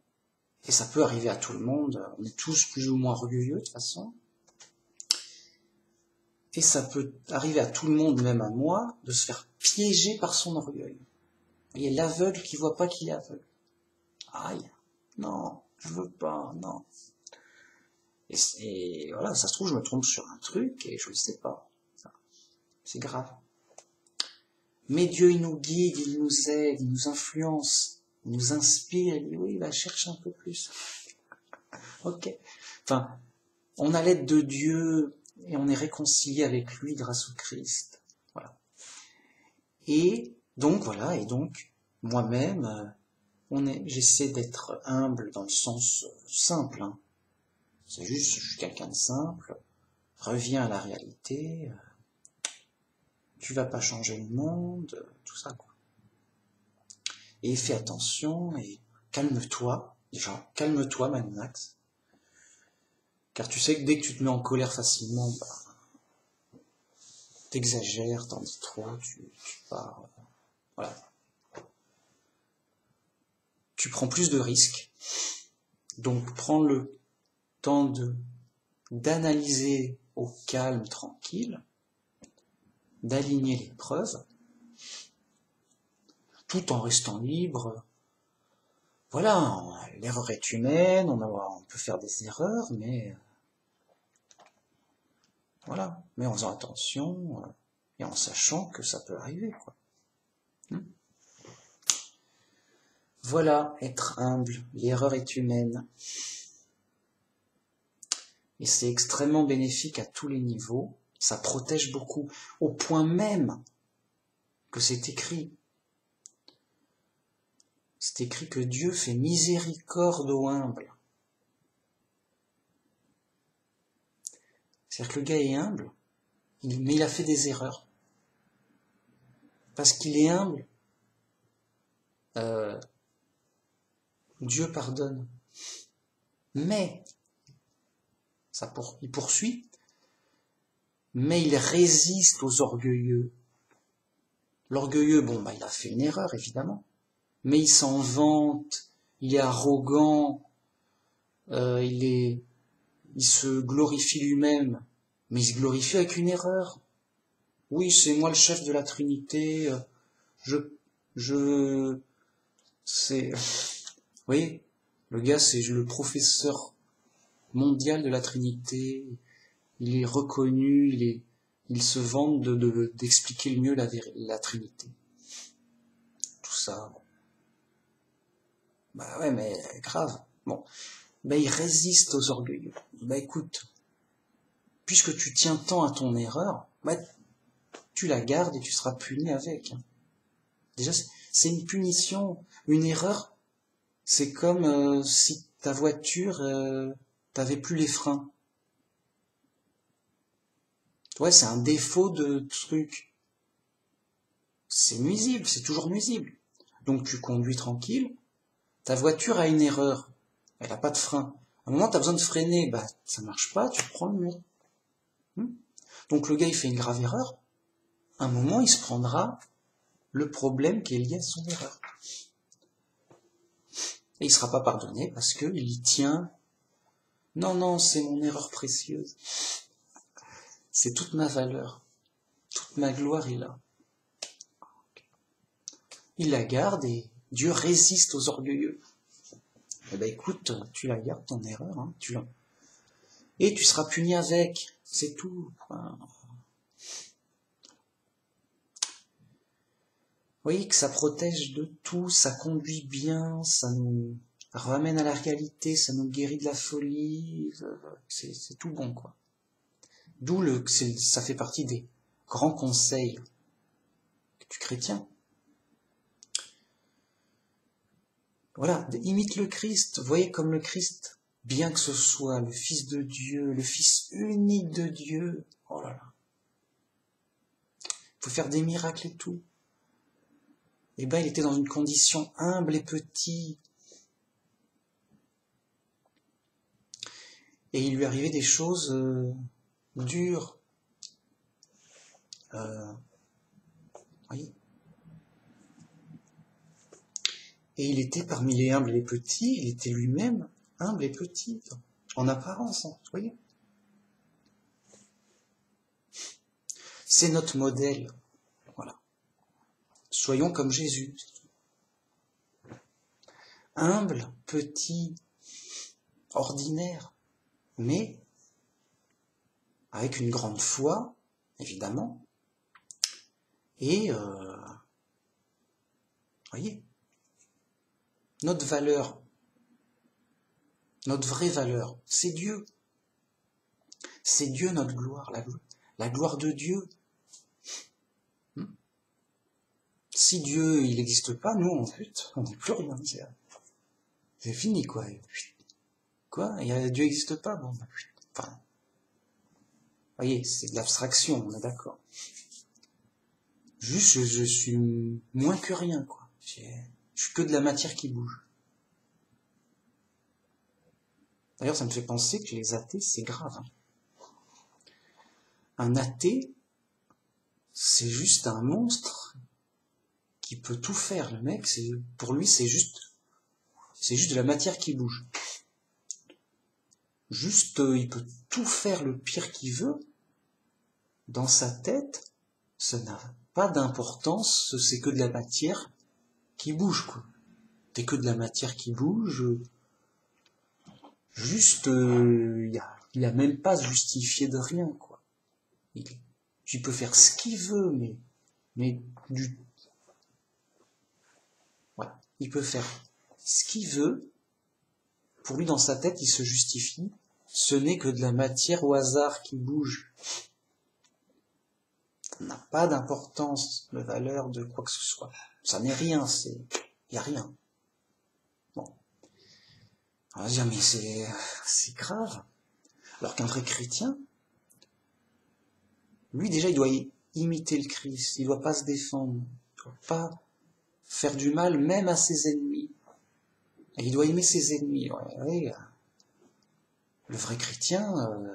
et ça peut arriver à tout le monde, on est tous plus ou moins orgueilleux de toute façon, et ça peut arriver à tout le monde, même à moi, de se faire piéger par son orgueil. Il y a l'aveugle qui voit pas qu'il est aveugle. Aïe, non, je veux pas, non. Et voilà, ça se trouve, je me trompe sur un truc et je le sais pas. C'est grave. Mais Dieu, il nous guide, il nous aide, il nous influence, il nous inspire, il dit oui, cherche un peu plus. Ok. Enfin, on a l'aide de Dieu et on est réconcilié avec lui grâce au Christ. Voilà. Et donc, moi-même, j'essaie d'être humble dans le sens simple, hein. C'est juste, je suis quelqu'un de simple, reviens à la réalité, tu vas pas changer le monde, tout ça, quoi. Et fais attention, et calme-toi, déjà, calme-toi, Manu Max. Car tu sais que dès que tu te mets en colère facilement, t'exagères, t'en dis trop, tu pars, voilà. Tu prends plus de risques, donc prends le temps d'analyser au calme, tranquille, d'aligner les preuves, tout en restant libre. Voilà, l'erreur est humaine, on peut faire des erreurs, mais voilà, mais en faisant attention et en sachant que ça peut arriver, quoi. Voilà, être humble, l'erreur est humaine. Et c'est extrêmement bénéfique à tous les niveaux, ça protège beaucoup, au point même que c'est écrit. C'est écrit que Dieu fait miséricorde aux humbles. C'est-à-dire que le gars est humble, mais il a fait des erreurs. Parce qu'il est humble, Dieu pardonne. Mais, il poursuit, mais il résiste aux orgueilleux. L'orgueilleux, il a fait une erreur, évidemment, mais il s'en vante, il est arrogant, il se glorifie lui-même, mais il se glorifie avec une erreur. Oui, c'est moi le chef de la Trinité, c'est, vous voyez, le gars c'est le professeur mondial de la Trinité, il est reconnu, il se vante d'expliquer le mieux la Trinité. Tout ça. Bah ouais, mais grave. Bon. Bah il résiste aux orgueilleux. Bah écoute, puisque tu tiens tant à ton erreur, bah tu la gardes et tu seras puni avec. Déjà, c'est une punition. Une erreur, c'est comme si ta voiture, t'avais plus les freins. Ouais, c'est un défaut de truc. C'est nuisible, c'est toujours nuisible. Donc tu conduis tranquille, ta voiture a une erreur, elle n'a pas de frein. À un moment, tu as besoin de freiner, bah ça marche pas, tu prends le mur. Donc le gars, il fait une grave erreur, à un moment, il se prendra le problème qui est lié à son erreur. Et il sera pas pardonné parce qu'il y tient. Non, non, c'est mon erreur précieuse. C'est toute ma valeur. Toute ma gloire est là. Il la garde et Dieu résiste aux orgueilleux. Eh ben écoute, tu la gardes ton erreur, hein, et tu seras puni avec, c'est tout. Vous voyez que ça protège de tout, ça conduit bien, ça nous ramène à la réalité, ça nous guérit de la folie, c'est tout bon, quoi. D'où ça fait partie des grands conseils du chrétien. Voilà, imite le Christ, voyez comme le Christ, bien que ce soit le Fils de Dieu, le Fils unique de Dieu, oh là là, il faut faire des miracles et tout. Eh ben, il était dans une condition humble et petite. Et il lui arrivait des choses dures. Oui. Et il était parmi les humbles et les petits, il était lui-même humble et petit, en apparence, hein, vous voyez. C'est notre modèle, voilà. Soyons comme Jésus. Humble, petit, ordinaire, mais avec une grande foi, évidemment, et, voyez, notre valeur, notre vraie valeur, c'est Dieu. C'est Dieu notre gloire, la gloire de Dieu. Si Dieu, il n'existe pas, nous, on n'est plus rien. C'est fini, quoi. Quoi? Dieu n'existe pas? Bon, enfin, voyez, c'est de l'abstraction, on est d'accord. Juste, je suis moins que rien, quoi. Je suis que de la matière qui bouge. D'ailleurs, ça me fait penser que les athées, c'est grave. Hein. Un athée, c'est juste un monstre qui peut tout faire. Le mec, pour lui, c'est juste de la matière qui bouge. Juste, il peut tout faire le pire qu'il veut. Dans sa tête, ça n'a pas d'importance, c'est que de la matière qui bouge, quoi. C'est que de la matière qui bouge. Juste, il a même pas à se justifier de rien, quoi. Tu peux faire ce qu'il veut, mais voilà. Il peut faire ce qu'il veut. Pour lui, dans sa tête, il se justifie. Ce n'est que de la matière au hasard qui bouge. Ça n'a pas d'importance, de valeur, de quoi que ce soit. Ça n'est rien, il n'y a rien. Bon. On va dire, mais c'est grave. Alors qu'un vrai chrétien, lui déjà, il doit imiter le Christ, il ne doit pas se défendre, il ne doit pas faire du mal même à ses ennemis. Et il doit aimer ses ennemis. Ouais. Le vrai chrétien,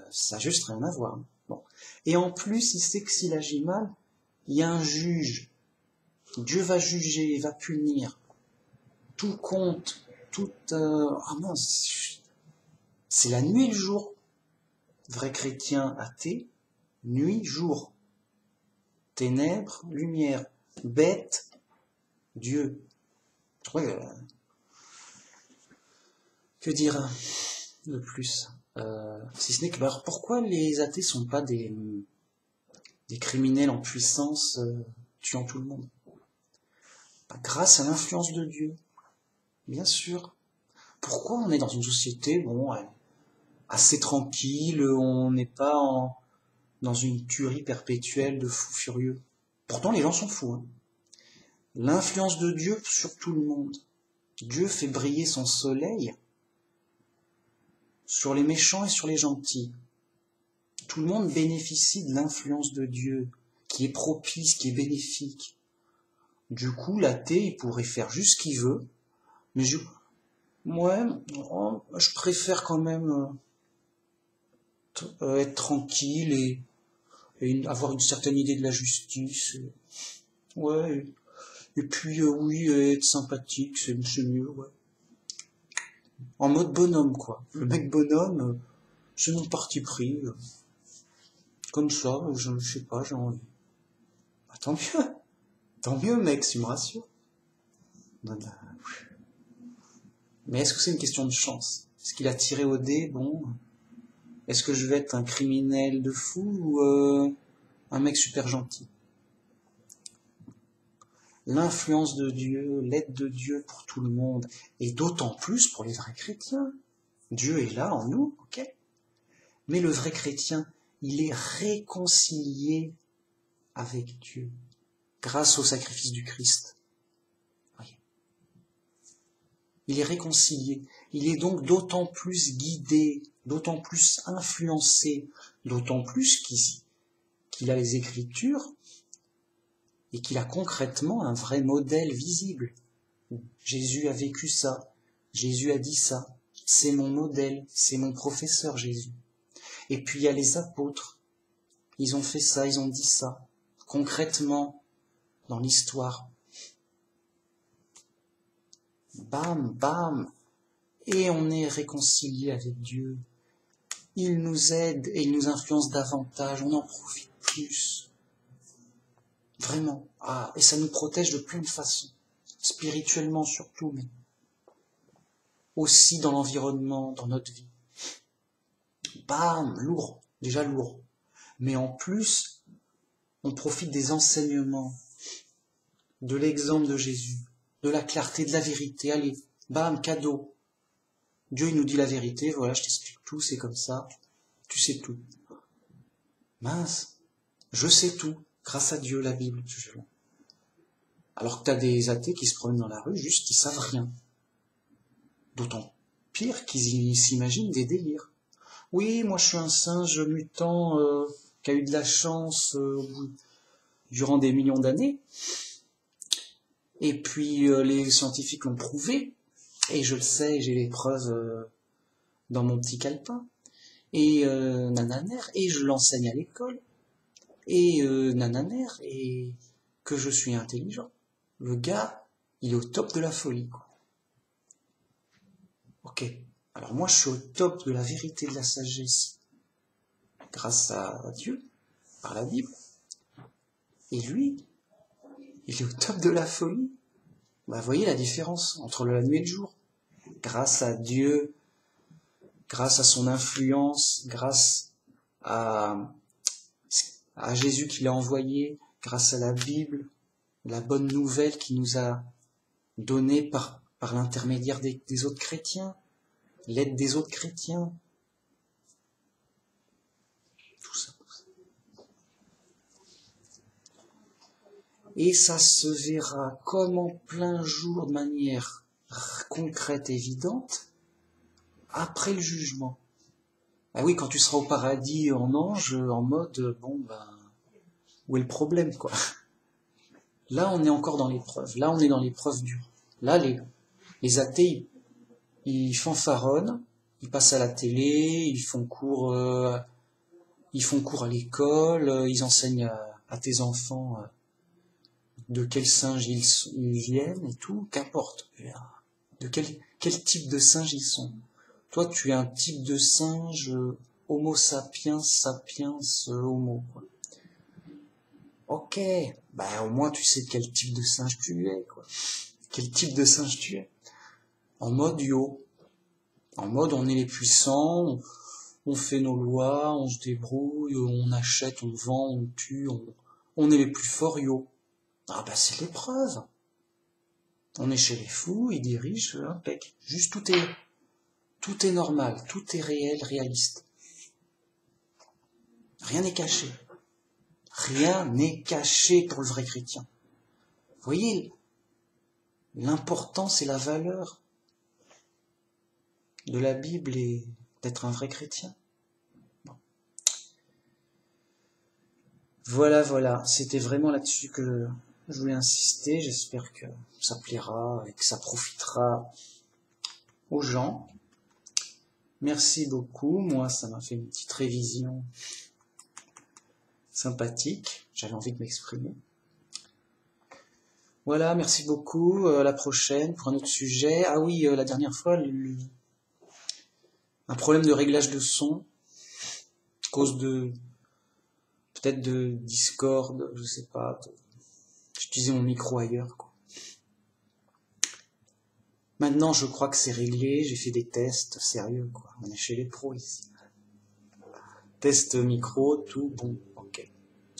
ça n'a juste rien à voir. Bon. Et en plus, il sait que s'il agit mal, il y a un juge. Dieu va juger, il va punir. Tout compte. Ah mince, c'est la nuit et le jour. Vrai chrétien athée, nuit, jour. Ténèbres, lumière. Bête, Dieu. Je crois que dire de plus si ce n'est que alors, pourquoi les athées sont pas des criminels en puissance tuant tout le monde? Grâce à l'influence de Dieu, bien sûr. Pourquoi on est dans une société assez tranquille, on n'est pas dans une tuerie perpétuelle de fous furieux? Pourtant les gens sont fous. Hein. L'influence de Dieu sur tout le monde. Dieu fait briller son soleil sur les méchants et sur les gentils. Tout le monde bénéficie de l'influence de Dieu, qui est propice, qui est bénéfique. Du coup, l'athée, il pourrait faire juste ce qu'il veut, mais je préfère quand même être tranquille et avoir une certaine idée de la justice. Et puis oui, être sympathique, c'est mieux, ouais. En mode bonhomme, quoi. Le mec bonhomme, c'est mon parti pris. Comme ça, je sais pas, j'ai envie. Bah, tant mieux. Tant mieux, mec, tu me rassures. Mais est-ce que c'est une question de chance? Est-ce qu'il a tiré au dé? Bon. Est-ce que je vais être un criminel de fou ou un mec super gentil? L'influence de Dieu, l'aide de Dieu pour tout le monde, et d'autant plus pour les vrais chrétiens. Dieu est là en nous, ok? Mais le vrai chrétien, il est réconcilié avec Dieu grâce au sacrifice du Christ. Voyez. Il est réconcilié. Il est donc d'autant plus guidé, d'autant plus influencé, d'autant plus qu'il a les Écritures et qu'il a concrètement un vrai modèle visible. Jésus a vécu ça, Jésus a dit ça, c'est mon modèle, c'est mon professeur Jésus. Et puis il y a les apôtres, ils ont fait ça, ils ont dit ça, concrètement, dans l'histoire. Bam, bam, et on est réconcilié avec Dieu. Il nous aide et il nous influence davantage, on en profite plus. Vraiment. Et ça nous protège de plein de façons. Spirituellement surtout, mais aussi dans l'environnement, dans notre vie. Bam, lourd, déjà lourd. Mais en plus, on profite des enseignements, de l'exemple de Jésus, de la clarté, de la vérité. Allez, bam, cadeau. Dieu, il nous dit la vérité, voilà, je t'explique tout, c'est comme ça, tu sais tout. Mince, je sais tout, grâce à Dieu, la Bible. Alors que t'as des athées qui se promènent dans la rue, juste, ils savent rien. D'autant pire qu'ils s'imaginent des délires. Oui, moi je suis un singe mutant qui a eu de la chance durant des millions d'années. Et puis les scientifiques l'ont prouvé. Et je le sais, j'ai les preuves dans mon petit calepin. Et nananer, et je l'enseigne à l'école. Et nananer, et que je suis intelligent. Le gars, il est au top de la folie, quoi. Ok. Alors moi, je suis au top de la vérité, de la sagesse, grâce à Dieu, par la Bible. Et lui, il est au top de la folie. Vous voyez la différence entre la nuit et le jour. Grâce à Dieu, grâce à son influence, grâce à Jésus qui l'a envoyé, grâce à la Bible, la bonne nouvelle qu'il nous a donnée par l'intermédiaire des autres chrétiens, l'aide des autres chrétiens. Tout ça. Et ça se verra comme en plein jour de manière concrète et évidente après le jugement. Ah oui, quand tu seras au paradis en ange, en mode, où est le problème, quoi? Là, on est encore dans l'épreuve. Là, on est dans l'épreuve dure. Là, les athées, ils fanfaronnent, ils passent à la télé, ils font cours à l'école, ils enseignent à tes enfants de quel singe ils viennent et tout, qu'importe. De quel type de singe ils sont? Toi, tu es un type de singe Homo sapiens sapiens homo, quoi. Ok, bah au moins tu sais quel type de singe tu es, quoi. Quel type de singe tu es. En mode yo. En mode on est les puissants, on fait nos lois, on se débrouille, on achète, on vend, on tue, on est les plus forts yo. Ah bah c'est l'épreuve. On est chez les fous, ils dirigent, impec. Juste tout est normal, tout est réel, réaliste. Rien n'est caché. Rien n'est caché pour le vrai chrétien. Vous voyez, l'important c'est la valeur de la Bible et d'être un vrai chrétien. Bon. Voilà, c'était vraiment là-dessus que je voulais insister. J'espère que ça plaira et que ça profitera aux gens. Merci beaucoup. Moi, ça m'a fait une petite révision sympathique. J'avais envie de m'exprimer. Voilà, merci beaucoup. À la prochaine pour un autre sujet. Ah oui, la dernière fois, un problème de réglage de son, à cause peut-être de Discord, je sais pas. J'utilisais mon micro ailleurs, quoi. Maintenant, je crois que c'est réglé. J'ai fait des tests sérieux, quoi. On est chez les pros ici. Test micro, tout bon. Ok.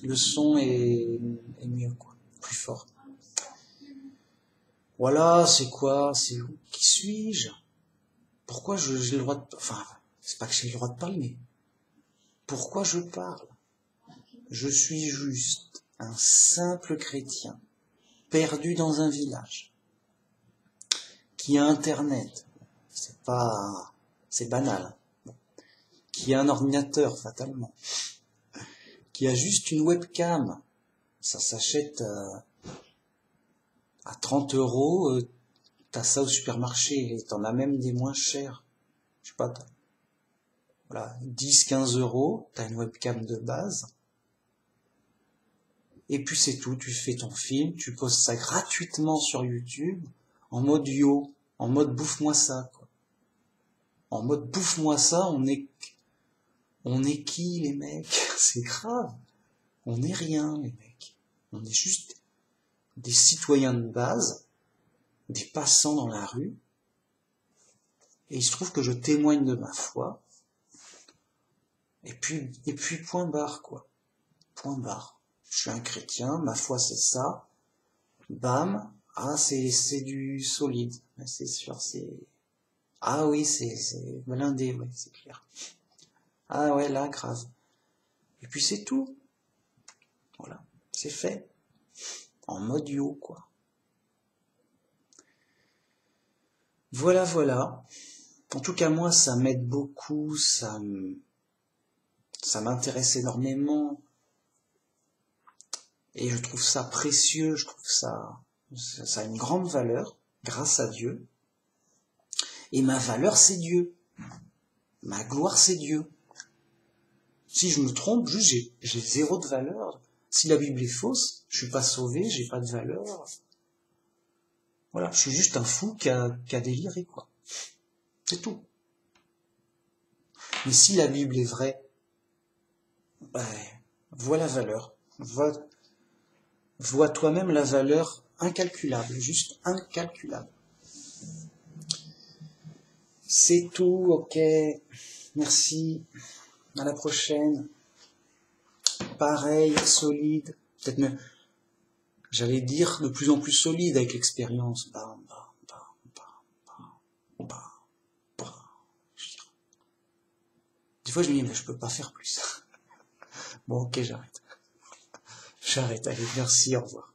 Le son est mieux, quoi. Plus fort. Voilà, c'est quoi? C'est où? Qui suis-je? Pourquoi j'ai le droit de... Enfin, c'est pas que j'ai le droit de parler, mais... Pourquoi je parle? Je suis juste un simple chrétien, perdu dans un village, qui a Internet. C'est banal. Qui a un ordinateur, fatalement. Qui a juste une webcam. Ça s'achète à 30 euros. T'as ça au supermarché. Et t'en as même des moins chers. Je sais pas, voilà, 10, 15 euros. T'as une webcam de base. Et puis c'est tout. Tu fais ton film. Tu postes ça gratuitement sur YouTube. En mode yo. En mode bouffe-moi ça, quoi. En mode bouffe-moi ça, on est qui, les mecs? C'est grave. On n'est rien, les mecs. On est juste des citoyens de base, des passants dans la rue. Et il se trouve que je témoigne de ma foi. Et puis point barre, quoi. Point barre. Je suis un chrétien, ma foi c'est ça. Bam. Ah, c'est du solide. C'est sûr, ah oui, c'est blindé, ouais, c'est clair. Ah ouais, là, grave. Et puis c'est tout. Voilà, c'est fait. En mode yo, quoi. Voilà. En tout cas, moi, ça m'aide beaucoup, ça m'intéresse énormément. Et je trouve ça précieux, je trouve ça a une grande valeur, grâce à Dieu. Et ma valeur, c'est Dieu. Ma gloire, c'est Dieu. Si je me trompe, juste j'ai zéro de valeur. Si la Bible est fausse, je suis pas sauvé, j'ai pas de valeur. Voilà, je suis juste un fou qui a déliré, quoi. C'est tout. Mais si la Bible est vraie, ben, vois la valeur. Vois toi-même la valeur incalculable, juste incalculable. C'est tout, ok. Merci. À la prochaine. Pareil, solide. Peut-être même, j'allais dire de plus en plus solide avec l'expérience. Des fois, je me dis, mais je peux pas faire plus. Bon, ok, j'arrête. Allez, merci, au revoir.